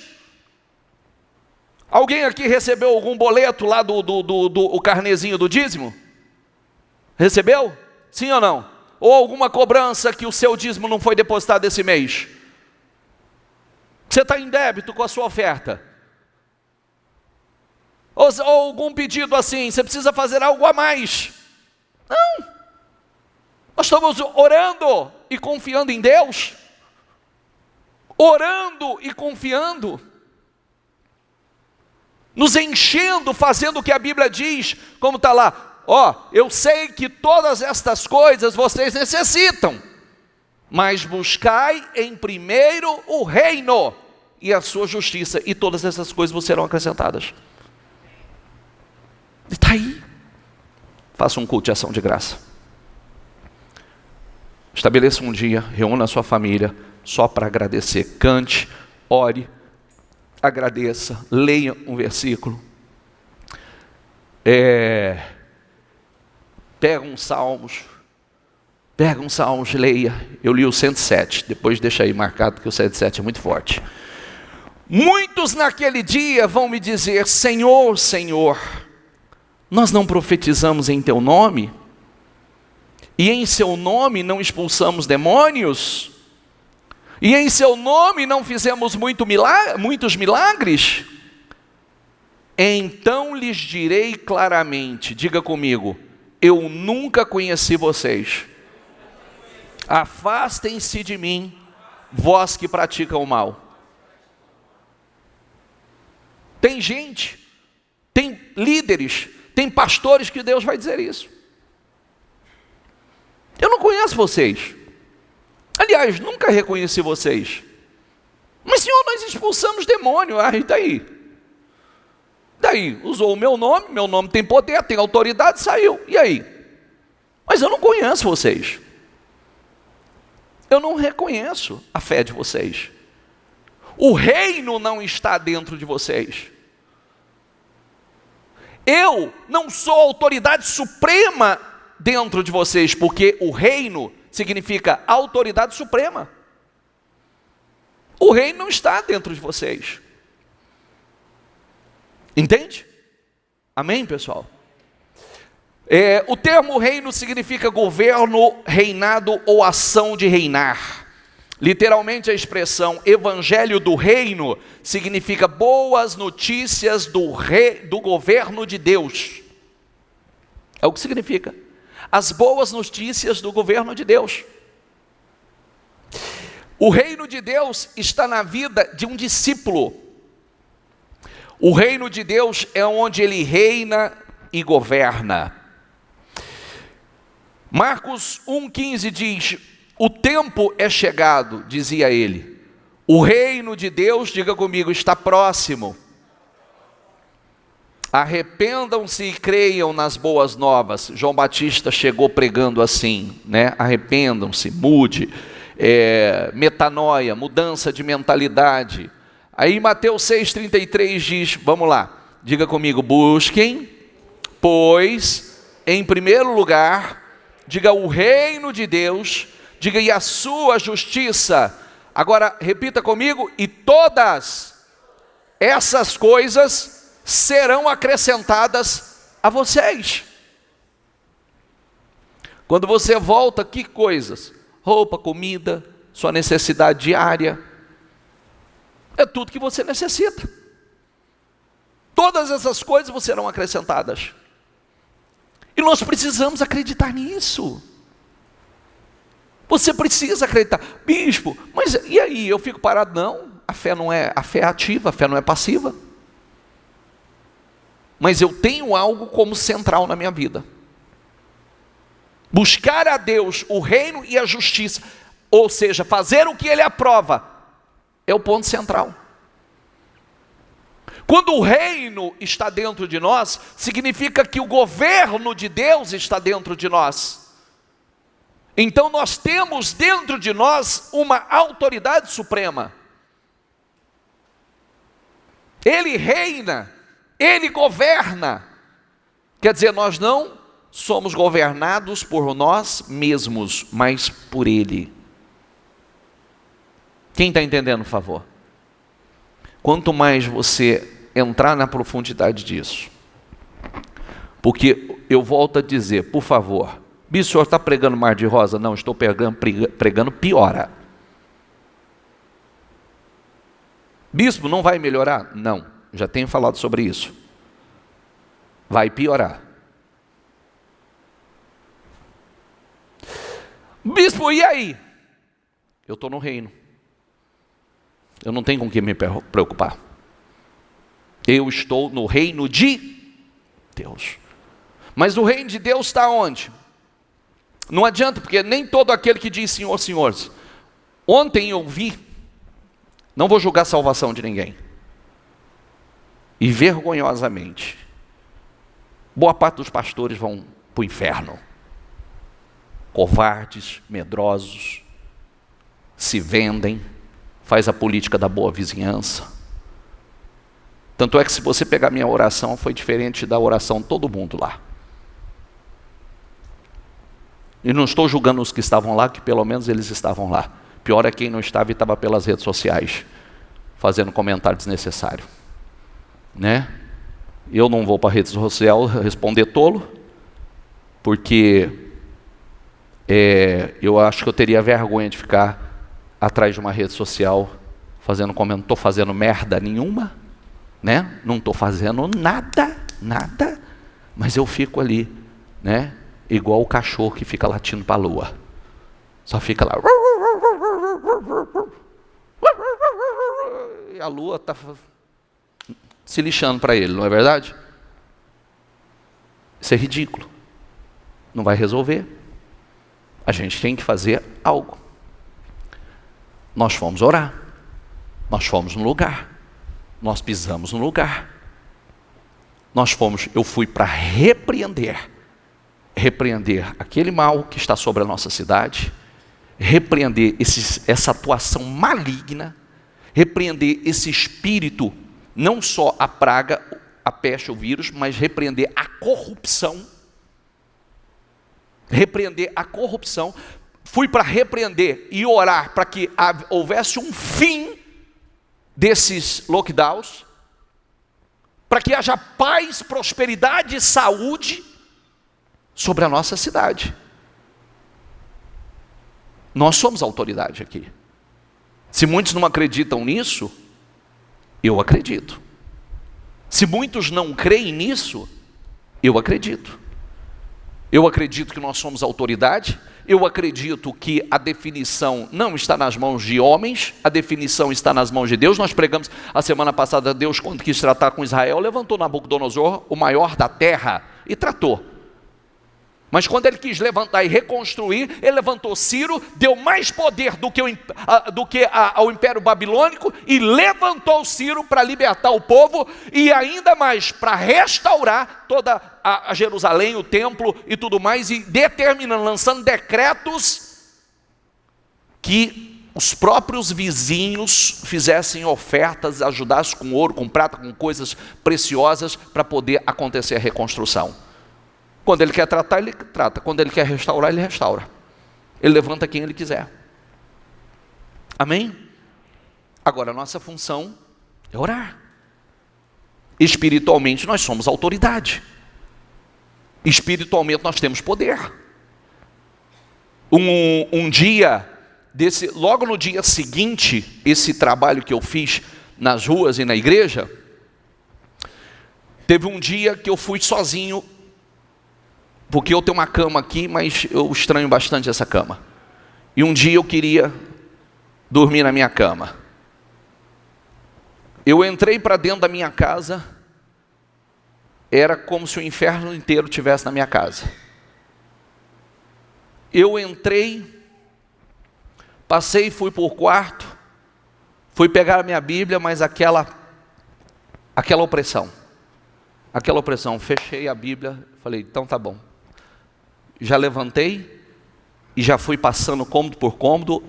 Alguém aqui recebeu algum boleto lá do carnezinho do dízimo? Recebeu? Sim ou não? Ou alguma cobrança que o seu dízimo não foi depositado esse mês? Você está em débito com a sua oferta? Ou algum pedido assim, você precisa fazer algo a mais? Não. Nós estamos orando e confiando em Deus. Orando e confiando. Nos enchendo, fazendo o que a Bíblia diz, como está lá. Eu sei que todas estas coisas vocês necessitam, mas buscai em primeiro o reino e a sua justiça, e todas essas coisas vos serão acrescentadas. E está aí. Faça um culto de ação de graça. Estabeleça um dia, reúna a sua família, só para agradecer. Cante, ore, agradeça, leia um versículo. Pega uns salmos, leia. Eu li o 107, depois deixa aí marcado que o 107 é muito forte. Muitos naquele dia vão me dizer: Senhor, Senhor, nós não profetizamos em teu nome? E em seu nome não expulsamos demônios? E em seu nome não fizemos muitos milagres? Então lhes direi claramente, diga comigo: eu nunca conheci vocês. Afastem-se de mim, vós que praticam o mal. Tem gente, tem líderes, tem pastores que Deus vai dizer isso. Eu não conheço vocês. Aliás, nunca reconheci vocês. Mas Senhor, nós expulsamos demônio. E daí? Daí, usou o meu nome tem poder, tem autoridade, saiu. E aí? Mas eu não conheço vocês. Eu não reconheço a fé de vocês. O reino não está dentro de vocês. Eu não sou autoridade suprema dentro de vocês, porque o reino significa autoridade suprema. O reino não está dentro de vocês. Entende? Amém, pessoal? O termo reino significa governo, reinado ou ação de reinar. Literalmente a expressão evangelho do reino significa boas notícias do governo de Deus. É o que significa. As boas notícias do governo de Deus. O reino de Deus está na vida de um discípulo. O reino de Deus é onde ele reina e governa. Marcos 1,15 diz: o tempo é chegado, dizia ele, O reino de Deus, diga comigo, está próximo. Arrependam-se e creiam nas boas novas. João Batista chegou pregando assim, né? Arrependam-se, mude, metanoia, mudança de mentalidade. Aí Mateus 6,33 diz, vamos lá, diga comigo, busquem, pois, em primeiro lugar, diga o reino de Deus, diga e a sua justiça. Agora repita comigo, e todas essas coisas serão acrescentadas a vocês. Quando você volta, que coisas? Roupa, comida, sua necessidade diária, é tudo que você necessita. Todas essas coisas vos serão acrescentadas. E nós precisamos acreditar nisso. Você precisa acreditar. Bispo, mas e aí? Eu fico parado? Não, a fé é ativa, a fé não é passiva. Mas eu tenho algo como central na minha vida. Buscar a Deus, o reino e a justiça, ou seja, fazer o que Ele aprova, é o ponto central. Quando o reino está dentro de nós, significa que o governo de Deus está dentro de nós. Então nós temos dentro de nós uma autoridade suprema. Ele reina, Ele governa. Quer dizer, nós não somos governados por nós mesmos, mas por Ele. Quem está entendendo, por favor? Quanto mais você entrar na profundidade disso, porque eu volto a dizer, por favor, bispo, o senhor está pregando mar de rosa? Não, estou pregando piora. Bispo, não vai melhorar? Não, já tenho falado sobre isso. Vai piorar. Bispo, e aí? Eu estou no reino. Eu não tenho com o que me preocupar. Eu estou no reino de Deus. Mas o reino de Deus está onde? Não adianta, porque nem todo aquele que diz Senhor, Senhor. Ontem eu vi, não vou julgar a salvação de ninguém, e vergonhosamente, boa parte dos pastores vão para o inferno. Covardes, medrosos, se vendem, faz a política da boa vizinhança. Tanto é que se você pegar minha oração, foi diferente da oração de todo mundo lá. E não estou julgando os que estavam lá, que pelo menos eles estavam lá. Pior é quem não estava e estava pelas redes sociais, fazendo comentário desnecessário. Né? Eu não vou para a rede social responder tolo, porque eu acho que eu teria vergonha de ficar atrás de uma rede social fazendo comentário. Não estou fazendo merda nenhuma, né? Não estou fazendo nada, mas eu fico ali, né? Igual o cachorro que fica latindo para a lua, só fica lá, e a lua está se lixando para ele, não é verdade? Isso é ridículo, não vai resolver. A gente tem que fazer algo. Nós fomos orar, nós fomos no lugar, nós pisamos no lugar, eu fui para repreender aquele mal que está sobre a nossa cidade, repreender essa atuação maligna, repreender esse espírito, não só a praga, a peste, o vírus, mas repreender a corrupção. Fui para repreender e orar para que houvesse um fim desses lockdowns, para que haja paz, prosperidade e saúde sobre a nossa cidade. Nós somos autoridade aqui. Se muitos não acreditam nisso, eu acredito. Se muitos não creem nisso, eu acredito. Eu acredito que nós somos autoridade. Eu acredito que a definição não está nas mãos de homens, a definição está nas mãos de Deus. Nós pregamos a semana passada, Deus, quando quis tratar com Israel, levantou Nabucodonosor, o maior da terra, e tratou. Mas quando ele quis levantar e reconstruir, ele levantou Ciro, deu mais poder do que ao Império Babilônico, e levantou Ciro para libertar o povo, e ainda mais para restaurar toda a Jerusalém, o templo e tudo mais, e determinando, lançando decretos que os próprios vizinhos fizessem ofertas, ajudassem com ouro, com prata, com coisas preciosas, para poder acontecer a reconstrução. Quando ele quer tratar, ele trata. Quando ele quer restaurar, ele restaura. Ele levanta quem ele quiser. Amém? Agora, a nossa função é orar. Espiritualmente, nós somos autoridade. Espiritualmente, nós temos poder. Um dia, logo no dia seguinte, esse trabalho que eu fiz nas ruas e na igreja, teve um dia que eu fui sozinho, porque eu tenho uma cama aqui, mas eu estranho bastante essa cama. E um dia eu queria dormir na minha cama. Eu entrei para dentro da minha casa, era como se o inferno inteiro estivesse na minha casa. Eu entrei, passei, fui para o quarto, fui pegar a minha Bíblia, mas aquela opressão, fechei a Bíblia, falei, então tá bom. Já levantei e já fui passando cômodo por cômodo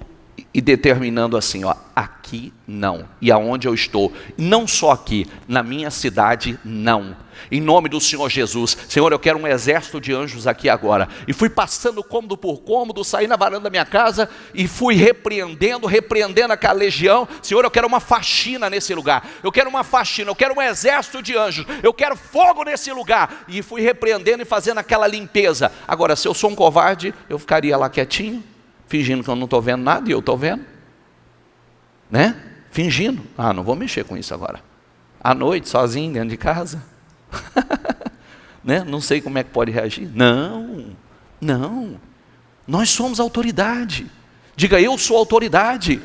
e determinando assim, ó, aqui não. E aonde eu estou, não só aqui, na minha cidade, não. Em nome do Senhor Jesus, Senhor, eu quero um exército de anjos aqui agora. E fui passando cômodo por cômodo, saí na varanda da minha casa e fui repreendendo aquela legião. Senhor, eu quero uma faxina nesse lugar. Eu quero uma faxina, eu quero um exército de anjos. Eu quero fogo nesse lugar. E fui repreendendo e fazendo aquela limpeza. Agora, se eu sou um covarde, eu ficaria lá quietinho, fingindo que eu não estou vendo nada, e eu estou vendo, né? Fingindo, não vou mexer com isso agora, à noite, sozinho, dentro de casa, né? Não sei como é que pode reagir, não, nós somos autoridade, diga eu sou autoridade,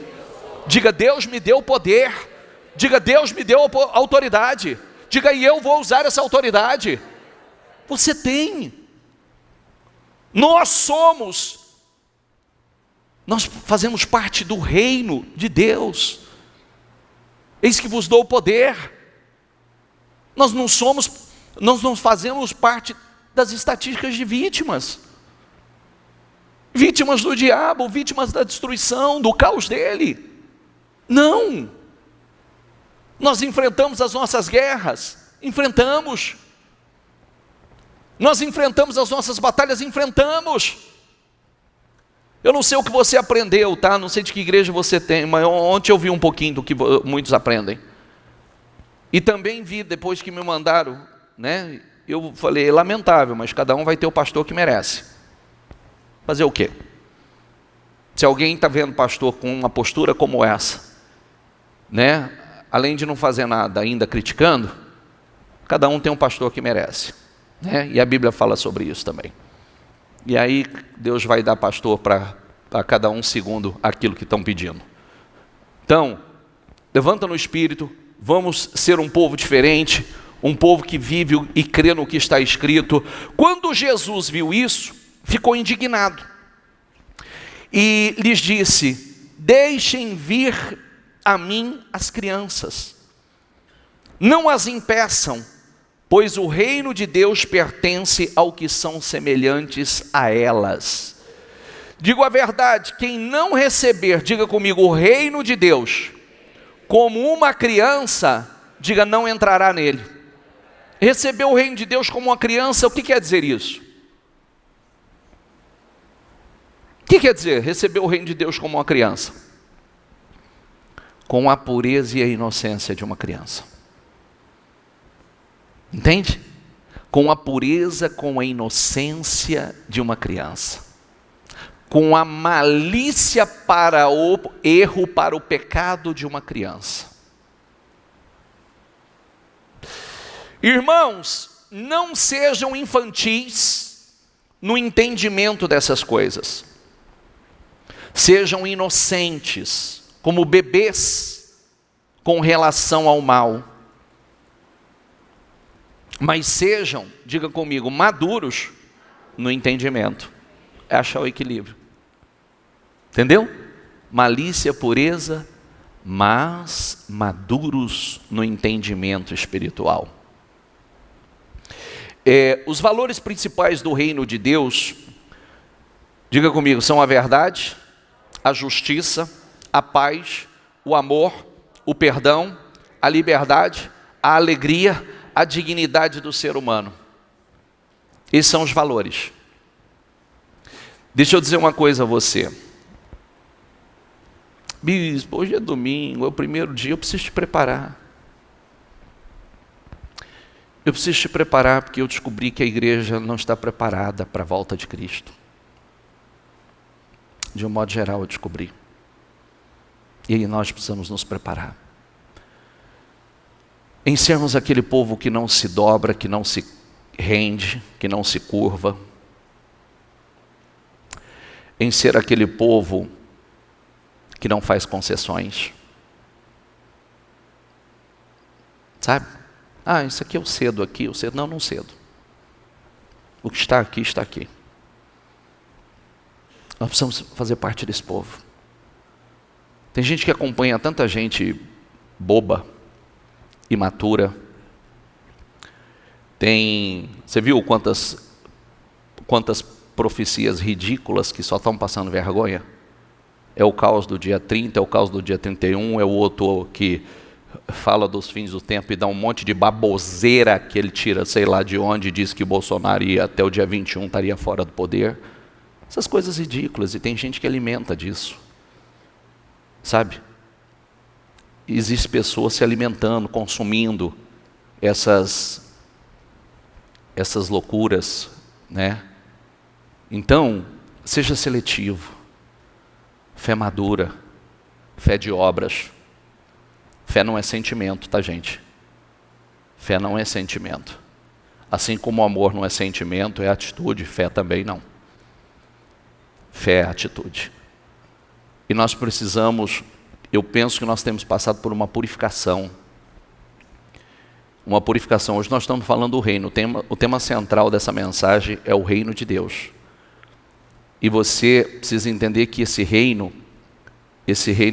diga Deus me deu poder, diga Deus me deu autoridade, diga e eu vou usar essa autoridade, você tem, nós fazemos parte do reino de Deus. Eis que vos dou o poder. Nós não fazemos parte das estatísticas de vítimas. Vítimas do diabo, vítimas da destruição, do caos dele. Não. Nós enfrentamos as nossas guerras, enfrentamos. Nós enfrentamos as nossas batalhas, enfrentamos. Eu não sei o que você aprendeu, tá? Não sei de que igreja você tem, mas ontem eu vi um pouquinho do que muitos aprendem. E também vi, depois que me mandaram, né? Eu falei, é lamentável, mas cada um vai ter o pastor que merece. Fazer o quê? Se alguém está vendo pastor com uma postura como essa, né? Além de não fazer nada, ainda criticando, cada um tem um pastor que merece, né? E a Bíblia fala sobre isso também. E aí Deus vai dar pastor para cada um segundo aquilo que estão pedindo. Então, levanta no espírito, vamos ser um povo diferente, um povo que vive e crê no que está escrito. Quando Jesus viu isso, ficou indignado. E lhes disse, deixem vir a mim as crianças, não as impeçam, pois o reino de Deus pertence ao que são semelhantes a elas. Digo a verdade, quem não receber, diga comigo, o reino de Deus, como uma criança, diga, não entrará nele. Receber o reino de Deus como uma criança, o que quer dizer isso? O que quer dizer receber o reino de Deus como uma criança? Com a pureza e a inocência de uma criança. Entende? Com a pureza, com a inocência de uma criança. Com a malícia para o erro, para o pecado de uma criança. Irmãos, não sejam infantis no entendimento dessas coisas. Sejam inocentes, como bebês, com relação ao mal. Mas sejam, diga comigo, maduros no entendimento. É achar o equilíbrio. Entendeu? Malícia, pureza, mas maduros no entendimento espiritual. Os valores principais do reino de Deus, diga comigo, são a verdade, a justiça, a paz, o amor, o perdão, a liberdade, a alegria, a dignidade do ser humano. Esses são os valores. Deixa eu dizer uma coisa a você. Bispo, hoje é domingo, é o primeiro dia, eu preciso te preparar. Eu preciso te preparar porque eu descobri que a igreja não está preparada para a volta de Cristo. De um modo geral eu descobri. E aí nós precisamos nos preparar. Em sermos aquele povo que não se dobra, que não se rende, que não se curva. Em ser aquele povo que não faz concessões. Sabe? Isso aqui eu cedo aqui, eu cedo. Não cedo. O que está aqui, está aqui. Nós precisamos fazer parte desse povo. Tem gente que acompanha tanta gente boba, imatura. Você viu quantas profecias ridículas que só estão passando vergonha? É o caos do dia 30, é o caos do dia 31, é o outro que fala dos fins do tempo e dá um monte de baboseira que ele tira, sei lá de onde, diz que Bolsonaro até o dia 21 estaria fora do poder. Essas coisas ridículas, e tem gente que alimenta disso. Sabe? Existem pessoas se alimentando, consumindo essas loucuras, né? Então, seja seletivo. Fé madura, fé de obras. Fé não é sentimento, tá, gente? Fé não é sentimento. Assim como o amor não é sentimento, é atitude, fé também não. Fé é atitude. E nós precisamos, eu penso que nós temos passado por uma purificação. Uma purificação. Hoje nós estamos falando do reino. O tema central dessa mensagem é o reino de Deus. E você precisa entender que esse reino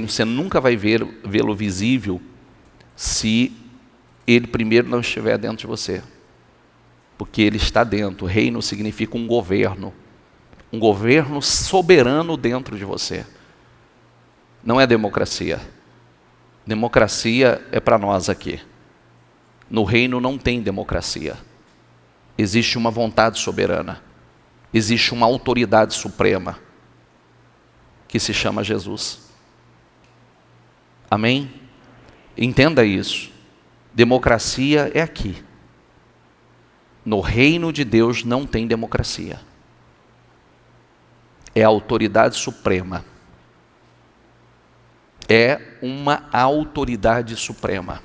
você nunca vai vê-lo visível se ele primeiro não estiver dentro de você. Porque ele está dentro. Reino significa um governo soberano dentro de você. Não é democracia. Democracia é para nós aqui. No reino não tem democracia. Existe uma vontade soberana. Existe uma autoridade suprema que se chama Jesus. Amém? Entenda isso. Democracia é aqui. No reino de Deus não tem democracia. É a autoridade suprema. É uma autoridade suprema.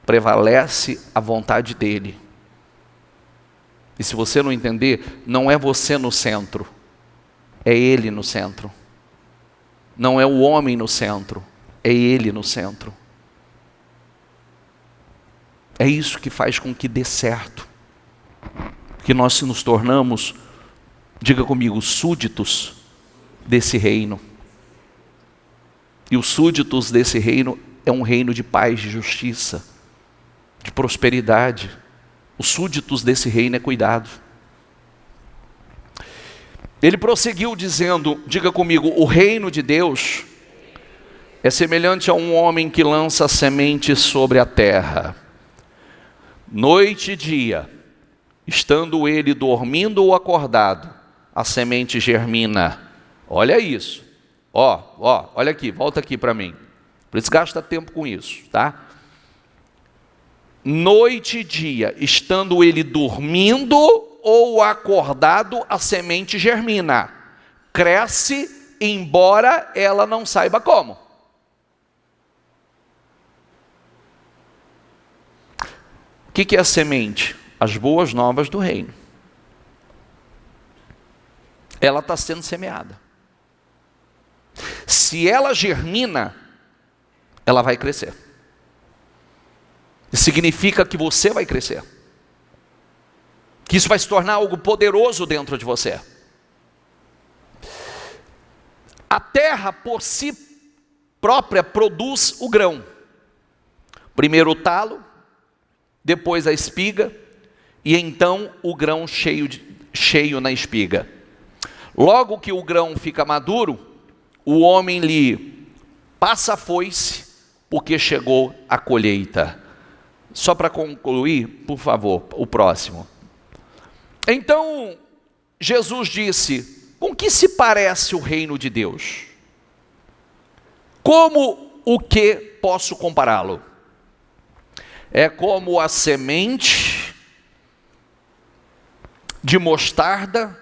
Prevalece a vontade dele. E se você não entender, não é você no centro, é ele no centro. Não é o homem no centro, é ele no centro. É isso que faz com que dê certo. Que nós nos tornamos, diga comigo, súditos desse reino. E os súditos desse reino é um reino de paz, de justiça, de prosperidade. Os súditos desse reino é cuidado. Ele prosseguiu dizendo, diga comigo, o reino de Deus é semelhante a um homem que lança sementes sobre a terra. Noite e dia, estando ele dormindo ou acordado, a semente germina. Olha isso. Olha aqui, volta aqui para mim. Por isso gasta tempo com isso, tá? Noite e dia, estando ele dormindo ou acordado, a semente germina. Cresce, embora ela não saiba como. O que é a semente? As boas novas do reino. Ela está sendo semeada. Se ela germina, ela vai crescer. Significa que você vai crescer. que isso vai se tornar algo poderoso dentro de você. A terra por si própria produz o grão. Primeiro o talo, depois a espiga, e então o grão cheio na espiga. Logo que o grão fica maduro, o homem lhe passa a foice, porque chegou a colheita. Só para concluir, por favor, o próximo. Então, Jesus disse: com que se parece o reino de Deus? Como o que posso compará-lo? É como a semente de mostarda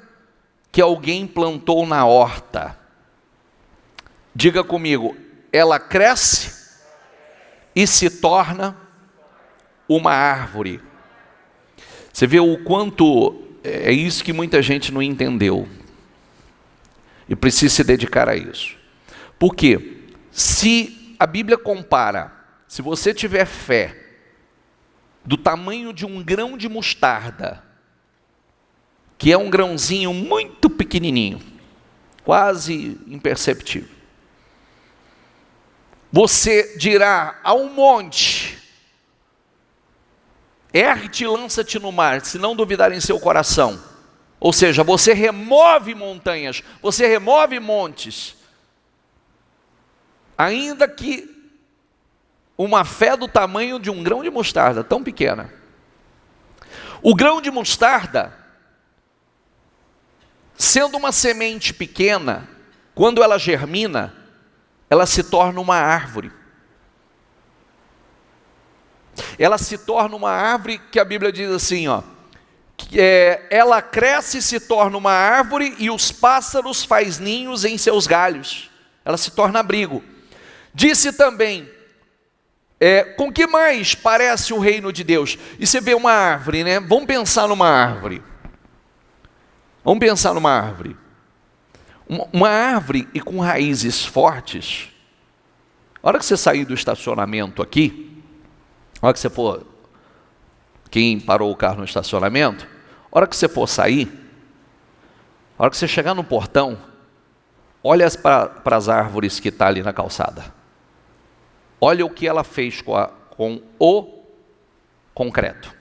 que alguém plantou na horta. Diga comigo, ela cresce e se torna uma árvore. Você vê o quanto é isso que muita gente não entendeu e precisa se dedicar a isso. Porque se a Bíblia compara, se você tiver fé do tamanho de um grão de mostarda, que é um grãozinho muito pequenininho, quase imperceptível, você dirá a um monte: ergue-te e lança-te no mar, se não duvidar em seu coração. Ou seja, você remove montanhas, você remove montes. Ainda que uma fé do tamanho de um grão de mostarda, tão pequena. O grão de mostarda, sendo uma semente pequena, quando ela germina, ela se torna uma árvore. Ela se torna uma árvore que a Bíblia diz assim, ela cresce e se torna uma árvore, e os pássaros faz ninhos em seus galhos. Ela se torna abrigo. Disse também, com que mais parece o reino de Deus? E você vê uma árvore, né? Vamos pensar numa árvore. Vamos pensar numa árvore. Uma árvore e com raízes fortes. A hora que você sair do estacionamento aqui, a hora que você for, quem parou o carro no estacionamento, a hora que você for sair, a hora que você chegar no portão, olha para as árvores que estão ali na calçada. Olha o que ela fez com o concreto,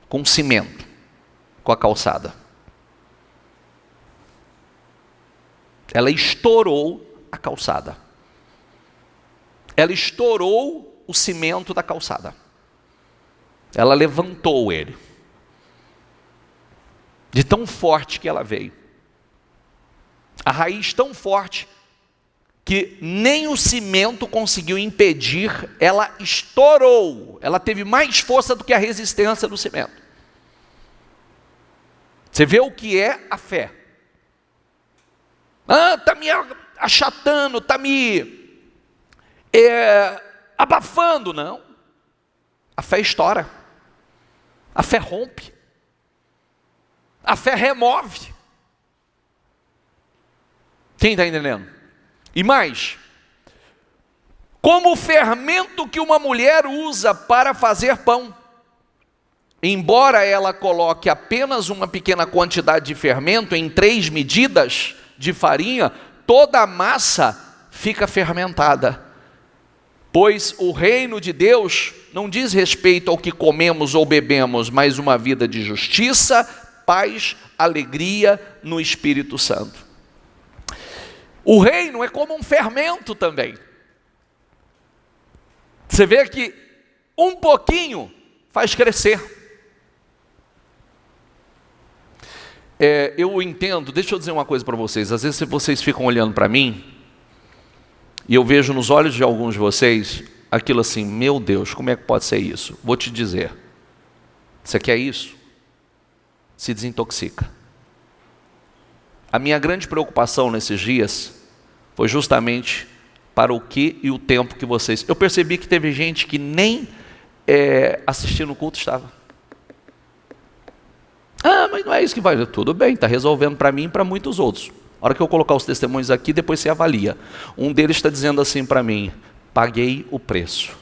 com o cimento, com a calçada. Ela estourou a calçada. Ela estourou o cimento da calçada. Ela levantou ele. De tão forte que ela veio. A raiz tão forte que nem o cimento conseguiu impedir, ela estourou. Ela teve mais força do que a resistência do cimento. Você vê o que é a fé. Está me achatando, está me abafando. Não. A fé estoura. A fé rompe. A fé remove. Quem está entendendo? E mais, como o fermento que uma mulher usa para fazer pão, embora ela coloque apenas uma pequena quantidade de fermento em 3 medidas de farinha, toda a massa fica fermentada. Pois o reino de Deus não diz respeito ao que comemos ou bebemos, mas uma vida de justiça, paz, alegria no Espírito Santo. O reino é como um fermento também. Você vê que um pouquinho faz crescer. Eu entendo, deixa eu dizer uma coisa para vocês. Às vezes vocês ficam olhando para mim, e eu vejo nos olhos de alguns de vocês, aquilo assim, meu Deus, como é que pode ser isso? Vou te dizer, você quer isso? Se desintoxica. A minha grande preocupação nesses dias foi justamente para o que e o tempo que vocês... Eu percebi que teve gente que nem assistindo o culto estava. Mas não é isso que vai... Tudo bem, está resolvendo para mim e para muitos outros. A hora que eu colocar os testemunhos aqui, depois você avalia. Um deles está dizendo assim para mim: paguei o preço.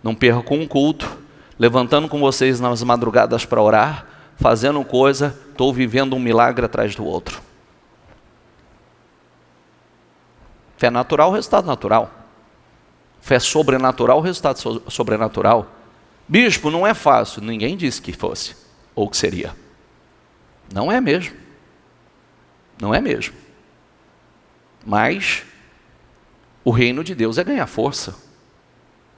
Não perco um culto, levantando com vocês nas madrugadas para orar, fazendo coisa, estou vivendo um milagre atrás do outro. Fé natural, resultado natural. Fé sobrenatural, resultado sobrenatural. Bispo, não é fácil. Ninguém disse que fosse, ou que seria. Não é mesmo. Não é mesmo. Mas o reino de Deus é ganhar força.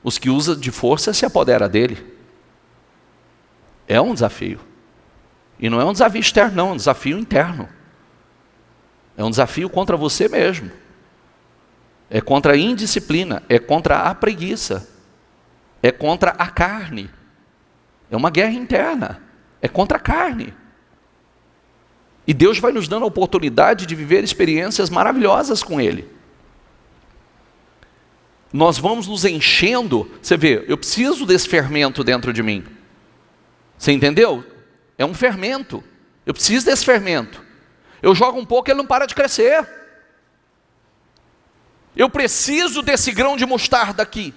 Os que usam de força se apodera dele. É um desafio. E não é um desafio externo, não, é um desafio interno. É um desafio contra você mesmo. É contra a indisciplina, é contra a preguiça, é contra a carne. É uma guerra interna, é contra a carne. E Deus vai nos dando a oportunidade de viver experiências maravilhosas com Ele. Nós vamos nos enchendo, você vê, eu preciso desse fermento dentro de mim. Você entendeu? É um fermento, eu preciso desse fermento. Eu jogo um pouco, ele não para de crescer. Eu preciso desse grão de mostarda aqui.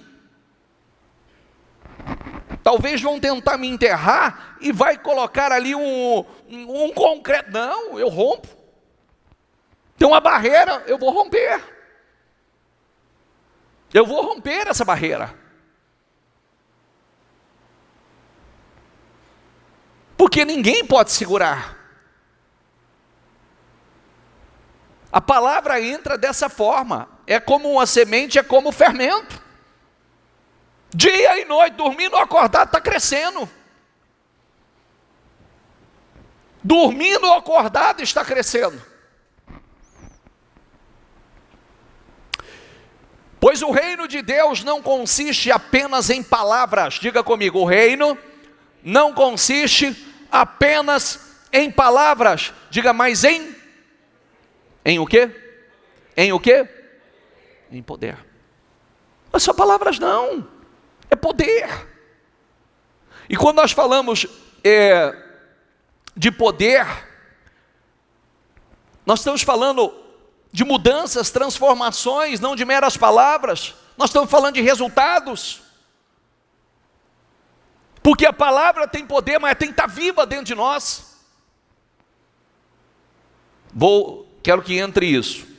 Talvez vão tentar me enterrar e vai colocar ali um concreto. Não, eu rompo. Tem uma barreira, eu vou romper. Eu vou romper essa barreira. Porque ninguém pode segurar. A palavra entra dessa forma. É como uma semente, é como fermento. Dia e noite, dormindo ou acordado, está crescendo. Dormindo ou acordado, está crescendo. Pois o reino de Deus não consiste apenas em palavras. Diga comigo, o reino não consiste apenas em palavras. Diga, mas em o quê? Em o quê? Em poder. Não é só palavras não, é poder. E quando nós falamos de poder, nós estamos falando de mudanças, transformações, não de meras palavras. Nós estamos falando de resultados. Porque a palavra tem poder, mas tem que estar viva dentro de nós. Quero que entre isso.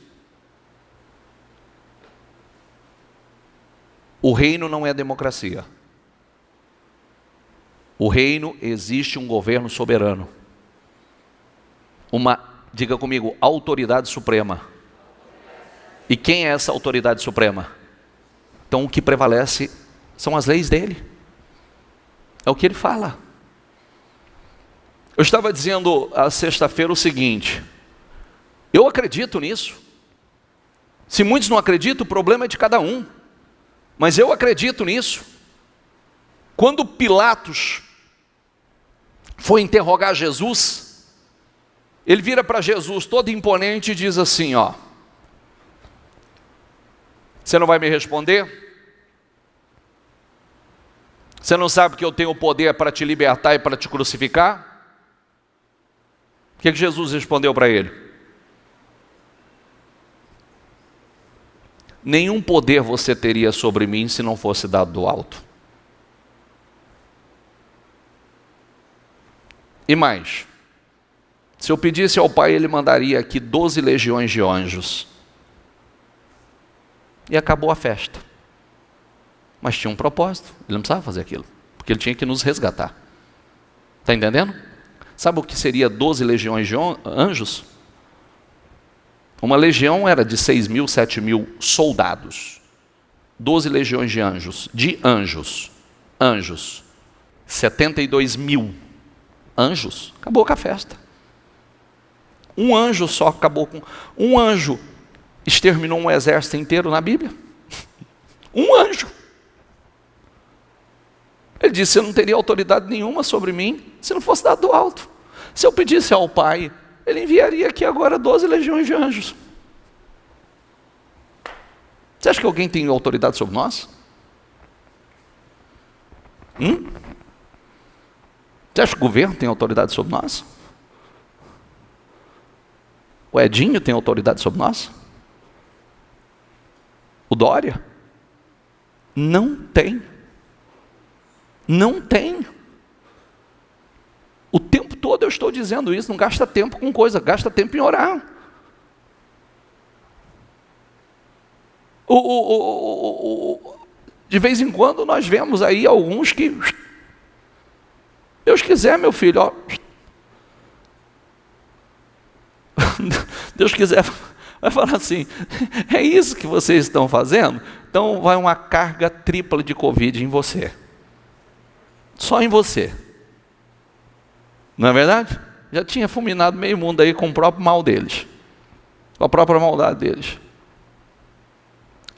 O reino não é democracia. O reino existe um governo soberano. Diga comigo, autoridade suprema. E quem é essa autoridade suprema? Então o que prevalece são as leis dele. É o que ele fala. Eu estava dizendo a sexta-feira o seguinte: eu acredito nisso. Se muitos não acreditam, o problema é de cada um. Mas eu acredito nisso. Quando Pilatos foi interrogar Jesus, ele vira para Jesus todo imponente e diz assim, ó: você não vai me responder? Você não sabe que eu tenho o poder para te libertar e para te crucificar? O que Jesus respondeu para ele? Nenhum poder você teria sobre mim se não fosse dado do alto. E mais, se eu pedisse ao Pai, Ele mandaria aqui 12 legiões de anjos. E acabou a festa. Mas tinha um propósito, Ele não precisava fazer aquilo, porque Ele tinha que nos resgatar. Está entendendo? Sabe o que seria 12 legiões de anjos? Uma legião era de 6.000, 7.000 soldados. 12 legiões de anjos. 72.000 anjos. Acabou com a festa. Um anjo só acabou com... Um anjo exterminou um exército inteiro na Bíblia. Um anjo. Ele disse, você não teria autoridade nenhuma sobre mim se não fosse dado do alto. Se eu pedisse ao Pai, Ele enviaria aqui agora 12 legiões de anjos. Você acha que alguém tem autoridade sobre nós? Você acha que o governo tem autoridade sobre nós? O Edinho tem autoridade sobre nós? O Dória? Não tem. Não tem. O tempo todo todo eu estou dizendo isso, não gasta tempo com coisa, gasta tempo em orar. De vez em quando nós vemos aí alguns que, Deus quiser, meu filho, ó, Deus quiser, vai falar assim, é isso que vocês estão fazendo? Então vai uma carga tripla de Covid em você. Só em você. Não é verdade? Já tinha fulminado meio mundo aí com o próprio mal deles. Com a própria maldade deles.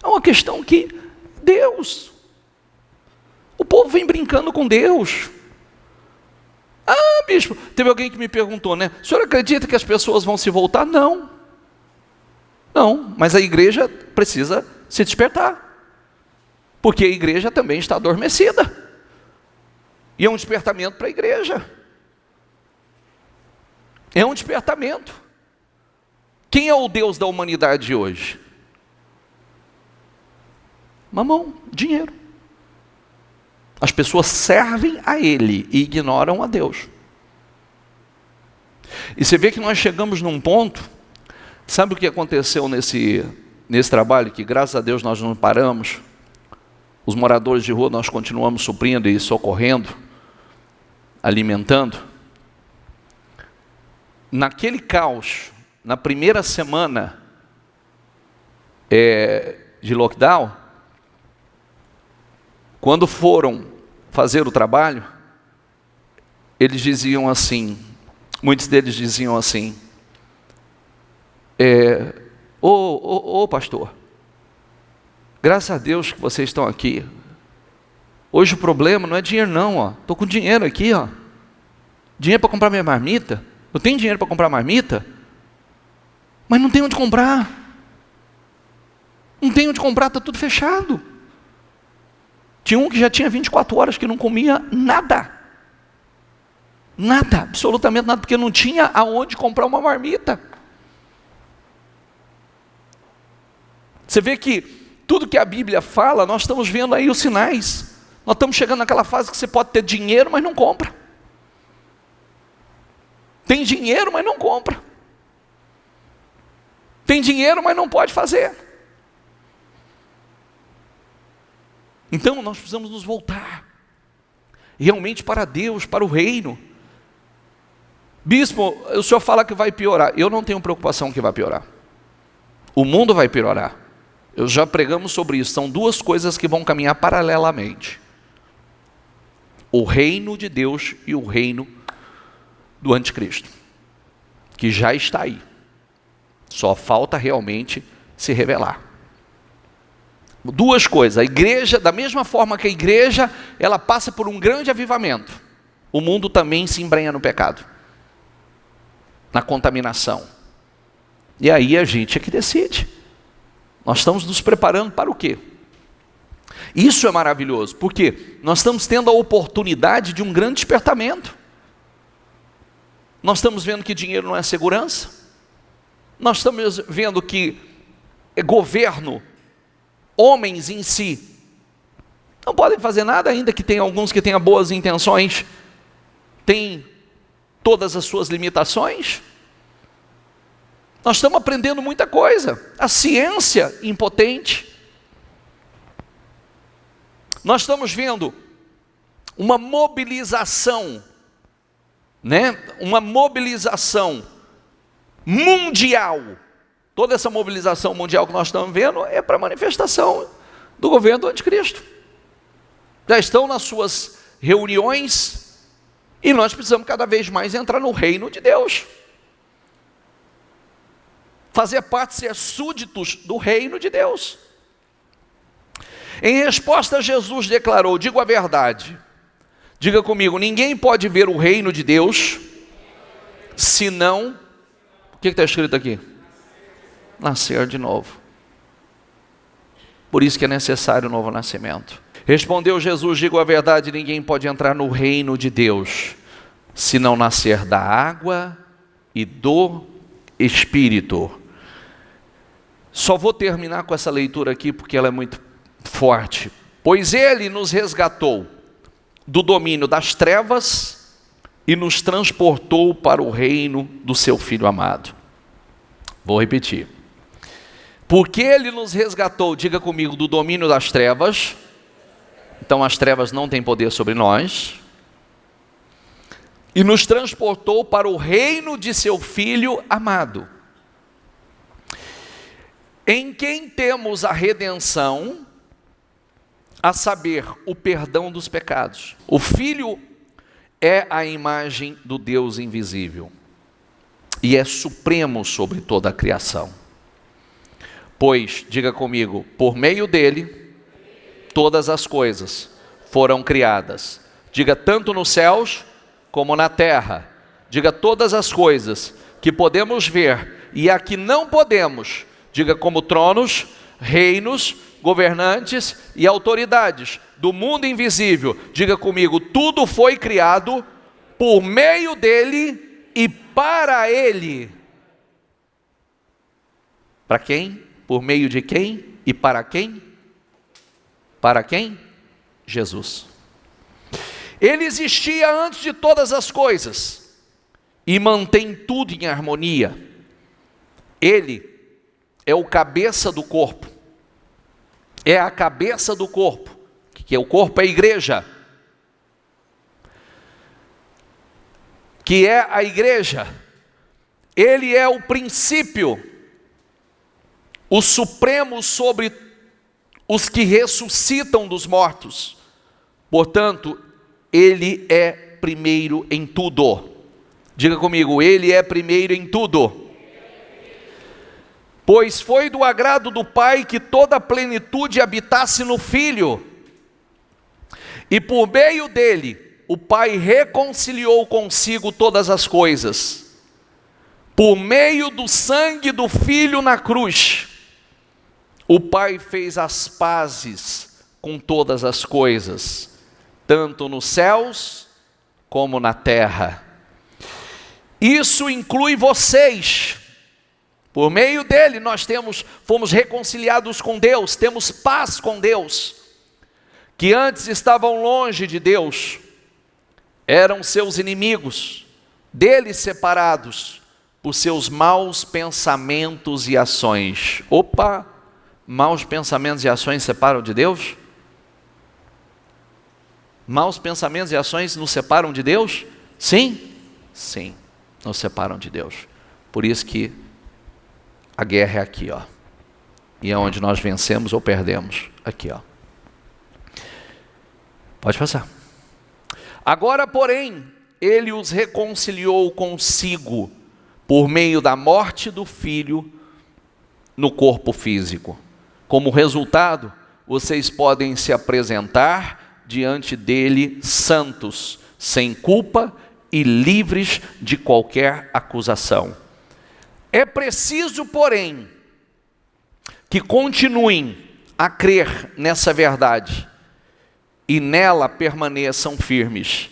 É uma questão que Deus, o povo vem brincando com Deus. Ah, bispo, teve alguém que me perguntou, né? O senhor acredita que as pessoas vão se voltar? Não. Não, mas a igreja precisa se despertar. Porque a igreja também está adormecida. E é um despertamento para a igreja. É um despertamento. Quem é o Deus da humanidade hoje? Mamão, dinheiro. As pessoas servem a ele e ignoram a Deus. E você vê que nós chegamos num ponto, sabe o que aconteceu nesse trabalho, que graças a Deus nós não paramos, os moradores de rua nós continuamos suprindo e socorrendo, alimentando. Naquele caos, na primeira semana de lockdown, quando foram fazer o trabalho, eles diziam assim, muitos deles diziam assim, ô pastor, graças a Deus que vocês estão aqui. Hoje o problema não é dinheiro não, ó. Estou com dinheiro aqui, ó. Dinheiro para comprar minha marmita. Eu tenho dinheiro para comprar marmita, mas não tenho onde comprar. Não tenho onde comprar, está tudo fechado. Tinha um que já tinha 24 horas que não comia nada. Nada, absolutamente nada, porque não tinha aonde comprar uma marmita. Você vê que tudo que a Bíblia fala, nós estamos vendo aí os sinais. Nós estamos chegando naquela fase que você pode ter dinheiro, mas não compra. Tem dinheiro, mas não compra. Tem dinheiro, mas não pode fazer. Então nós precisamos nos voltar realmente para Deus, para o reino. Bispo, o senhor fala que vai piorar. Eu não tenho preocupação que vai piorar. O mundo vai piorar. Eu já pregamos sobre isso. São duas coisas que vão caminhar paralelamente: o reino de Deus e o reino do anticristo, que já está aí. Só falta realmente se revelar. Duas coisas. A igreja, da mesma forma que a igreja, ela passa por um grande avivamento, o mundo também se embrenha no pecado, na contaminação. E aí a gente é que decide. Nós estamos nos preparando para o quê? Isso é maravilhoso, porque nós estamos tendo a oportunidade de um grande despertamento. Nós estamos vendo que dinheiro não é segurança. Nós estamos vendo que governo, homens em si, não podem fazer nada, ainda que tenha alguns que tenham boas intenções, tem todas as suas limitações. Nós estamos aprendendo muita coisa. A ciência impotente. Nós estamos vendo uma mobilização, né? Uma mobilização mundial. Toda essa mobilização mundial que nós estamos vendo é para a manifestação do governo do anticristo. Já estão nas suas reuniões e nós precisamos cada vez mais entrar no reino de Deus. Fazer parte, ser súditos do reino de Deus. Em resposta, Jesus declarou, digo a verdade, diga comigo, ninguém pode ver o reino de Deus, senão, o que está escrito aqui? Nascer de novo. Por isso que é necessário o novo nascimento. Respondeu Jesus, digo a verdade, ninguém pode entrar no reino de Deus, se não nascer da água e do Espírito. Só vou terminar com essa leitura aqui, porque ela é muito forte. Pois ele nos resgatou do domínio das trevas e nos transportou para o reino do seu Filho amado. Vou repetir. Porque Ele nos resgatou, diga comigo, do domínio das trevas. Então as trevas não têm poder sobre nós. E nos transportou para o reino de seu Filho amado, em quem temos a redenção, a saber, o perdão dos pecados. O Filho é a imagem do Deus invisível e é supremo sobre toda a criação. Pois, diga comigo, por meio dele, todas as coisas foram criadas. Diga, tanto nos céus como na terra. Diga, todas as coisas que podemos ver e a que não podemos. Diga, como tronos, reinos, governantes e autoridades do mundo invisível. Diga comigo, tudo foi criado por meio dele e para ele. Para quem? Por meio de quem? E para quem? Para quem? Jesus. Ele existia antes de todas as coisas e mantém tudo em harmonia. Ele é o cabeça do corpo. É a cabeça do corpo. Que é o corpo, é a igreja. Que é a igreja. Ele é o princípio, o supremo sobre os que ressuscitam dos mortos. Portanto, Ele é primeiro em tudo. Diga comigo, Ele é primeiro em tudo. Pois foi do agrado do Pai que toda a plenitude habitasse no Filho. E por meio dele, o Pai reconciliou consigo todas as coisas. Por meio do sangue do Filho na cruz, o Pai fez as pazes com todas as coisas, tanto nos céus como na terra. Isso inclui vocês. Por meio dele nós fomos reconciliados com Deus, temos paz com Deus, que antes estavam longe de Deus, eram seus inimigos, dele separados por seus maus pensamentos e ações. Opa, maus pensamentos e ações separam de Deus? Maus pensamentos e ações nos separam de Deus? Sim? Sim, nos separam de Deus. Por isso que a guerra é aqui, ó. E é onde nós vencemos ou perdemos. Aqui, ó. Pode passar. Agora, porém, ele os reconciliou consigo por meio da morte do Filho no corpo físico. Como resultado, vocês podem se apresentar diante dele santos, sem culpa e livres de qualquer acusação. É preciso, porém, que continuem a crer nessa verdade e nela permaneçam firmes.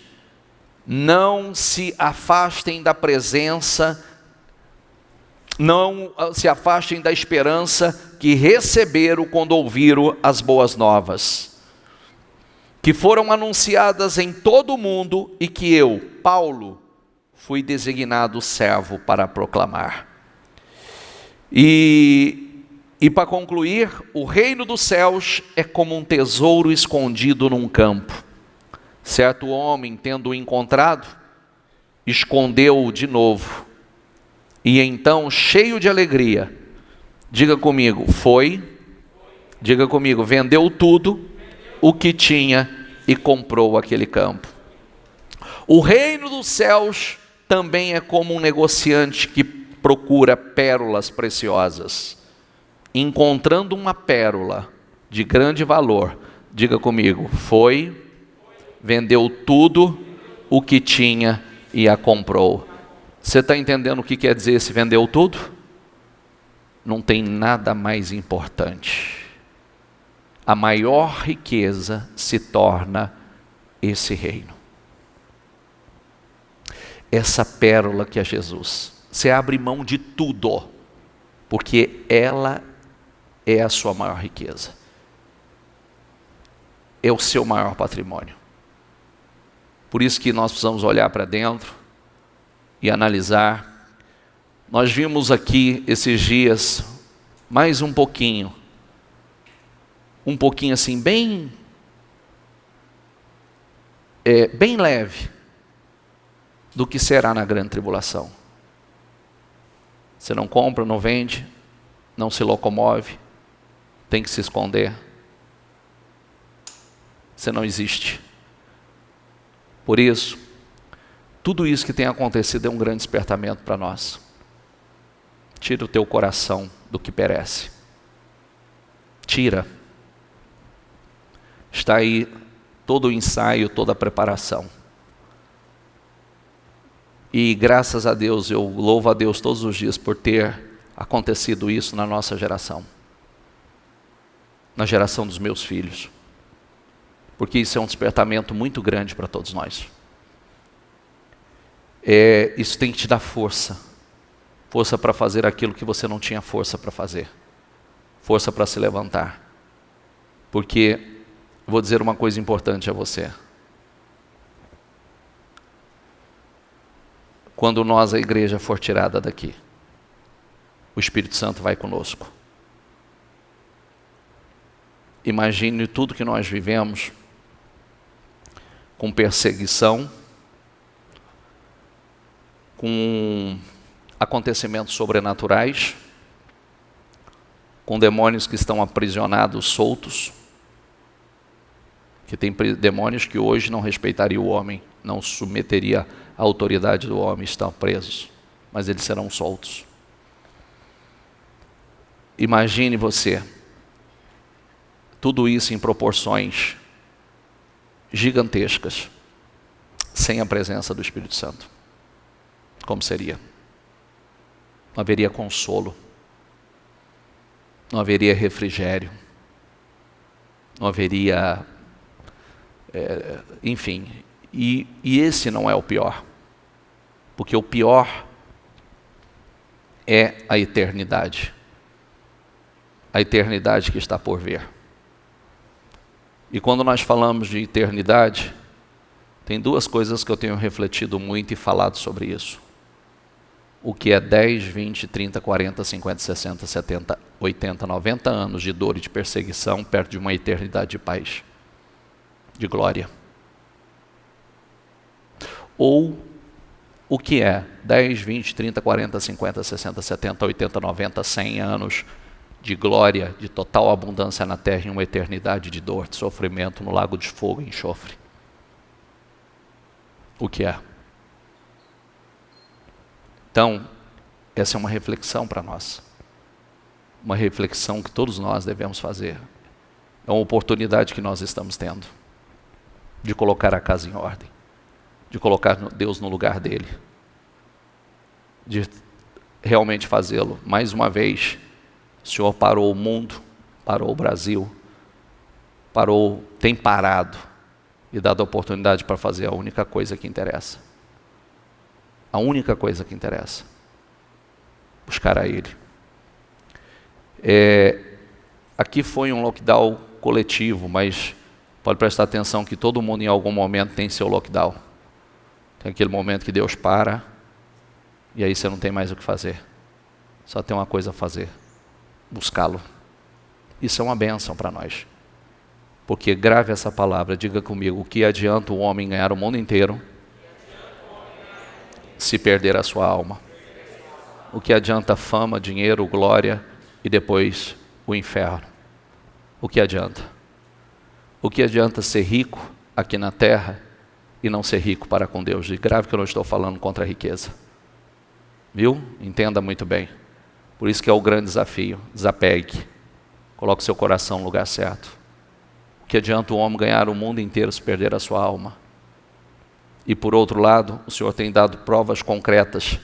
Não se afastem da presença, não se afastem da esperança que receberam quando ouviram as boas novas, que foram anunciadas em todo o mundo e que eu, Paulo, fui designado servo para proclamar. E para concluir, o reino dos céus é como um tesouro escondido num campo. Certo homem, tendo-o encontrado, escondeu-o de novo. E então, cheio de alegria, diga comigo, vendeu tudo o que tinha e comprou aquele campo. O reino dos céus também é como um negociante que procura pérolas preciosas. Encontrando uma pérola de grande valor, diga comigo, vendeu tudo o que tinha e a comprou. Você está entendendo o que quer dizer esse vendeu tudo? Não tem nada mais importante. A maior riqueza se torna esse reino. Essa pérola que é Jesus. Você abre mão de tudo, porque ela é a sua maior riqueza. É o seu maior patrimônio. Por isso que nós precisamos olhar para dentro e analisar. Nós vimos aqui esses dias mais um pouquinho assim, bem leve do que será na grande tribulação. Você não compra, não vende, não se locomove, tem que se esconder. Você não existe. Por isso, tudo isso que tem acontecido é um grande despertamento para nós. Tira o teu coração do que perece. Tira. Está aí todo o ensaio, toda a preparação. E graças a Deus, eu louvo a Deus todos os dias por ter acontecido isso na nossa geração. Na geração dos meus filhos. Porque isso é um despertamento muito grande para todos nós. Isso tem que te dar força. Força para fazer aquilo que você não tinha força para fazer. Força para se levantar. Porque, vou dizer uma coisa importante a você. Quando nós, a igreja, for tirada daqui, o Espírito Santo vai conosco. Imagine tudo que nós vivemos com perseguição, com acontecimentos sobrenaturais, com demônios que estão aprisionados, soltos, que tem demônios que hoje não respeitariam o homem, não submeteria a autoridade do homem, estão presos, mas eles serão soltos. Imagine você, tudo isso em proporções gigantescas, sem a presença do Espírito Santo. Como seria? Não haveria consolo, não haveria refrigério, não haveria, enfim. E esse não é o pior, porque o pior é a eternidade que está por vir. E quando nós falamos de eternidade, tem duas coisas que eu tenho refletido muito e falado sobre isso. O que é 10, 20, 30, 40, 50, 60, 70, 80, 90 anos de dor e de perseguição perto de uma eternidade de paz, de glória. Ou o que é 10, 20, 30, 40, 50, 60, 70, 80, 90, 100 anos de glória, de total abundância na terra em uma eternidade de dor, de sofrimento, no lago de fogo e enxofre. O que é? Então, essa é uma reflexão para nós. Uma reflexão que todos nós devemos fazer. É uma oportunidade que nós estamos tendo de colocar a casa em ordem, de colocar Deus no lugar dele, de realmente fazê-lo. Mais uma vez, o Senhor parou o mundo, parou o Brasil, tem parado e dado a oportunidade para fazer a única coisa que interessa. A única coisa que interessa. Buscar a Ele. Aqui foi um lockdown coletivo, mas pode prestar atenção que todo mundo em algum momento tem seu lockdown. Tem aquele momento que Deus para e aí você não tem mais o que fazer. Só tem uma coisa a fazer. Buscá-lo. Isso é uma bênção para nós. Porque grave essa palavra, diga comigo, o que adianta o homem ganhar o mundo inteiro se perder a sua alma? O que adianta fama, dinheiro, glória e depois o inferno? O que adianta? O que adianta ser rico aqui na terra e não ser rico para com Deus? E grave que eu não estou falando contra a riqueza. Viu? Entenda muito bem. Por isso que é o grande desafio. Desapegue. Coloque seu coração no lugar certo. O que adianta o homem ganhar o mundo inteiro se perder a sua alma? E por outro lado, o Senhor tem dado provas concretas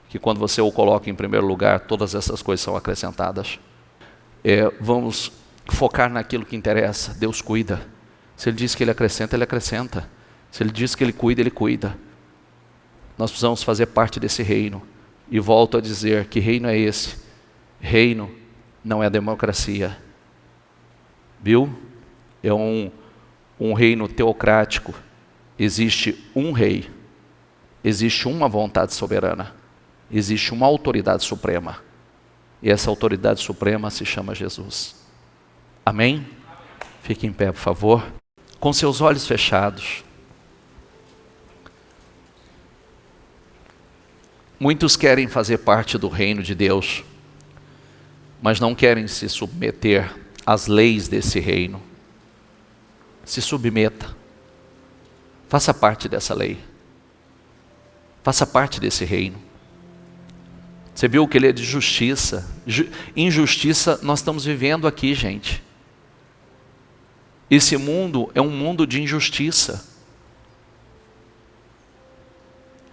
que quando você o coloca em primeiro lugar, todas essas coisas são acrescentadas. Vamos focar naquilo que interessa. Deus cuida. Se Ele diz que Ele acrescenta, Ele acrescenta. Se Ele diz que Ele cuida, Ele cuida. Nós precisamos fazer parte desse reino. E volto a dizer, que reino é esse? Reino não é democracia. Viu? É um reino teocrático. existe um rei, existe uma vontade soberana, existe uma autoridade suprema. E essa autoridade suprema se chama Jesus. Amém? Fique em pé, por favor. Com seus olhos fechados. Muitos querem fazer parte do reino de Deus, mas não querem se submeter às leis desse reino. Se submeta. Faça parte dessa lei. Faça parte desse reino. Você viu que ele é de justiça. Injustiça nós estamos vivendo aqui, gente. Esse mundo é um mundo de injustiça.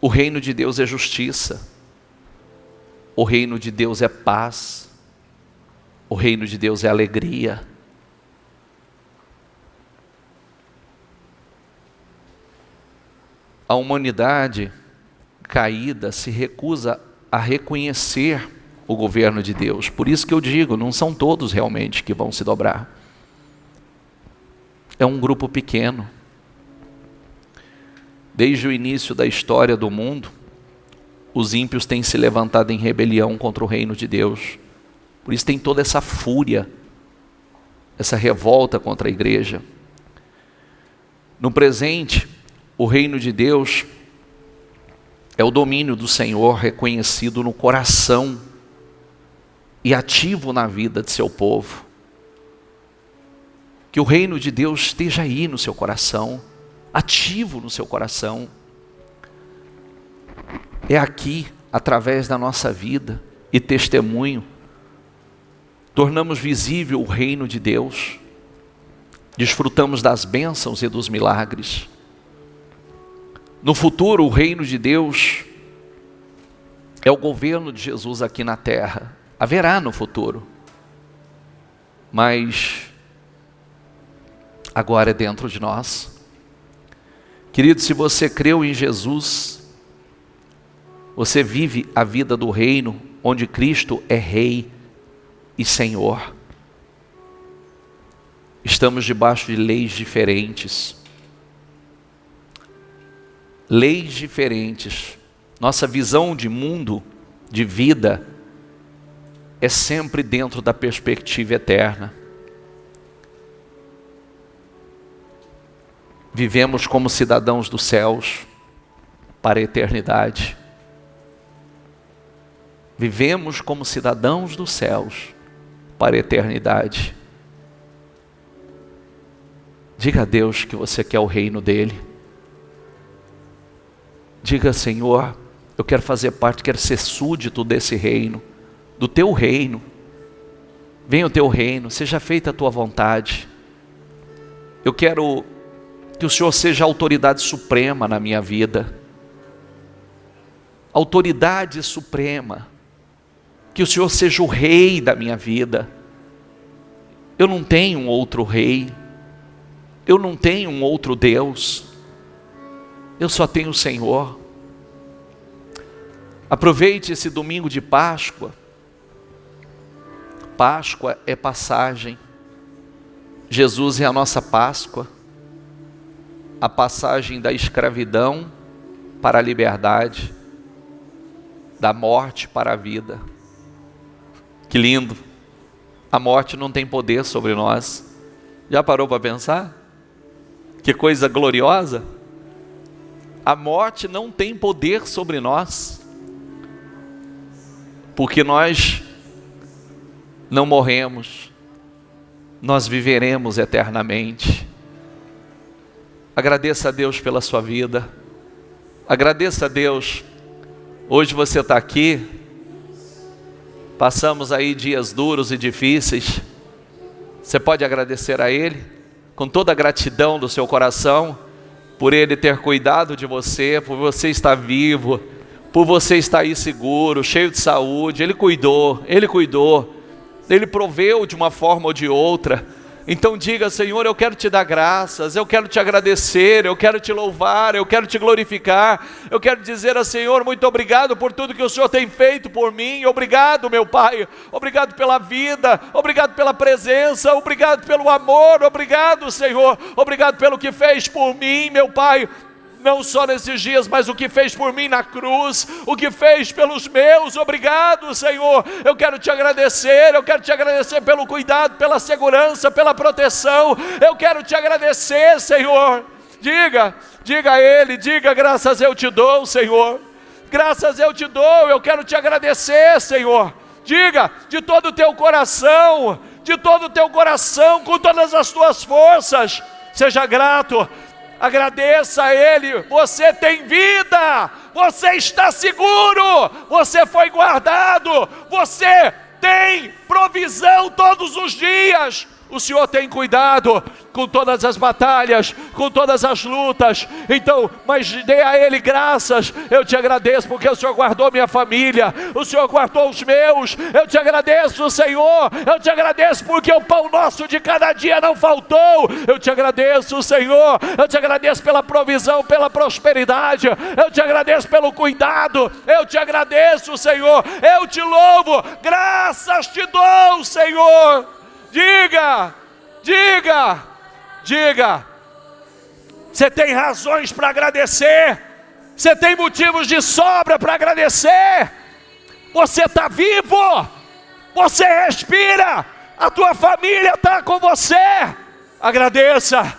O reino de Deus é justiça. O reino de Deus é paz. O reino de Deus é alegria. A humanidade caída se recusa a reconhecer o governo de Deus. Por isso que eu digo, não são todos realmente que vão se dobrar. É um grupo pequeno. Desde o início da história do mundo, os ímpios têm se levantado em rebelião contra o reino de Deus. Por isso tem toda essa fúria, essa revolta contra a igreja. No presente, o reino de Deus é o domínio do Senhor reconhecido no coração e ativo na vida de seu povo. Que o reino de Deus esteja aí no seu coração, ativo no seu coração. É aqui, através da nossa vida e testemunho, tornamos visível o reino de Deus, desfrutamos das bênçãos e dos milagres. No futuro, o reino de Deus é o governo de Jesus aqui na terra. Haverá no futuro, mas agora é dentro de nós. Querido, se você creu em Jesus, você vive a vida do reino, onde Cristo é Rei e Senhor. Estamos debaixo de leis diferentes. Leis diferentes. Nossa visão de mundo, de vida, é sempre dentro da perspectiva eterna. Vivemos como cidadãos dos céus para a eternidade. Vivemos como cidadãos dos céus para a eternidade. Diga a Deus que você quer o reino dele. Diga, Senhor, eu quero fazer parte, quero ser súdito desse reino, do teu reino. Venha o teu reino, seja feita a tua vontade. Eu quero que o Senhor seja a autoridade suprema na minha vida. Autoridade suprema. Que o Senhor seja o rei da minha vida. Eu não tenho um outro rei. Eu não tenho um outro Deus. Eu só tenho o Senhor. Aproveite esse domingo de Páscoa. Páscoa é passagem. Jesus é a nossa Páscoa. A passagem da escravidão para a liberdade, da morte para a vida. Que lindo! A morte não tem poder sobre nós. Já parou para pensar? Que coisa gloriosa! A morte não tem poder sobre nós, porque nós não morremos, nós viveremos eternamente. Agradeça a Deus pela sua vida. Agradeça a Deus. Hoje você está aqui. Passamos aí dias duros e difíceis. Você pode agradecer a Ele com toda a gratidão do seu coração, por Ele ter cuidado de você, por você estar vivo, por você estar aí seguro, cheio de saúde. Ele cuidou, Ele proveu de uma forma ou de outra. Então diga, Senhor, eu quero te dar graças, eu quero te agradecer, eu quero te louvar, eu quero te glorificar, eu quero dizer ao Senhor, muito obrigado por tudo que o Senhor tem feito por mim. Obrigado, meu Pai, obrigado pela vida, obrigado pela presença, obrigado pelo amor, obrigado, Senhor, obrigado pelo que fez por mim, meu Pai. não só nesses dias, mas o que fez por mim na cruz, o que fez pelos meus. Obrigado, Senhor. Eu quero te agradecer pelo cuidado, pela segurança, pela proteção. Eu quero te agradecer, Senhor. Diga a Ele, diga: graças eu te dou, Senhor. Graças eu te dou, eu quero te agradecer, Senhor. Diga de todo o teu coração, com todas as tuas forças. Seja grato, agradeça a Ele. Você tem vida, você está seguro, você foi guardado, você tem provisão todos os dias. O Senhor tem cuidado com todas as batalhas, com todas as lutas. Então, mas dê a Ele graças. Eu te agradeço porque o Senhor guardou minha família, o Senhor guardou os meus. Eu te agradeço, Senhor. Eu te agradeço porque o pão nosso de cada dia não faltou. Eu te agradeço, Senhor. Eu te agradeço pela provisão, pela prosperidade. Eu te agradeço pelo cuidado. Eu te agradeço, Senhor. Eu te louvo. Graças te dou, Senhor. Diga, você tem razões para agradecer, você tem motivos de sobra para agradecer. Você está vivo, você respira, a tua família está com você. Agradeça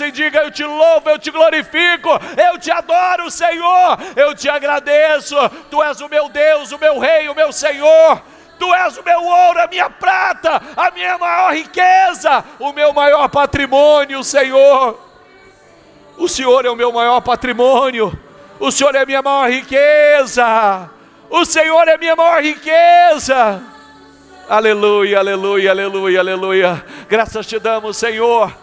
e diga: eu te louvo, eu te glorifico, eu te adoro, Senhor. Eu te agradeço, Tu és o meu Deus, o meu Rei, o meu Senhor. Tu és o meu ouro, a minha prata, a minha maior riqueza, o meu maior patrimônio, Senhor. O Senhor é o meu maior patrimônio, o Senhor é a minha maior riqueza, o Senhor é a minha maior riqueza. Aleluia, aleluia, aleluia, aleluia. Graças te damos, Senhor.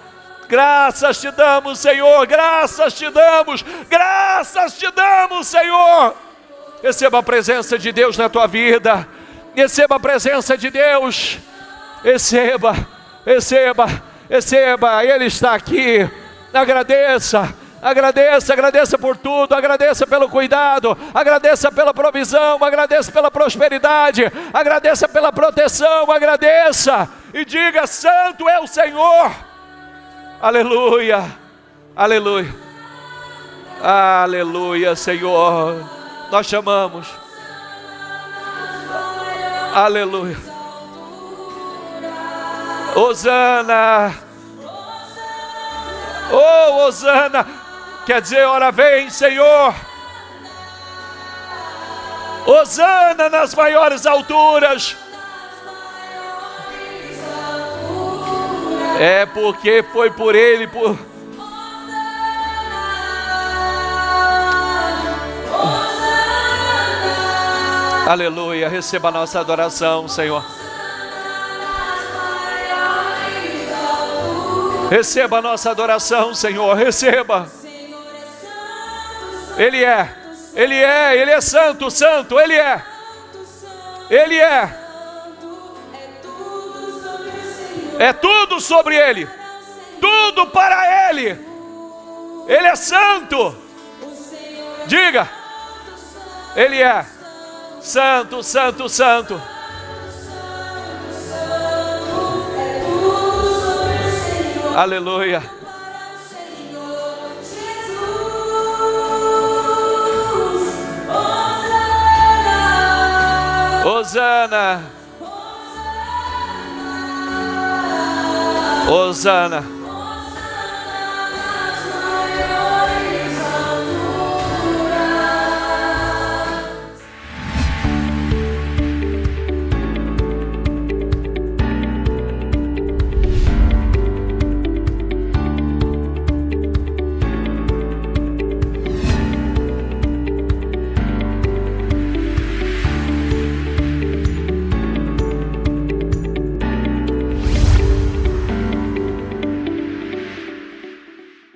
Graças te damos, Senhor. Graças te damos, Senhor. Receba a presença de Deus na tua vida. Receba a presença de Deus. Receba. Ele está aqui. Agradeça por tudo. Agradeça pelo cuidado. Agradeça pela provisão. Agradeça pela prosperidade. Agradeça pela proteção. Agradeça e diga: santo é o Senhor. Aleluia, Senhor. Nós chamamos. Aleluia. Hosana. Oh, Hosana. Quer dizer, ora vem, Senhor. Hosana nas maiores alturas. É porque foi por Ele, Aleluia, receba a nossa adoração, Senhor. Receba a nossa adoração, Senhor, receba. Ele é santo, Ele é. É tudo sobre Ele, tudo para Ele. Ele é santo. Diga, Ele é santo. Aleluia. Hosana.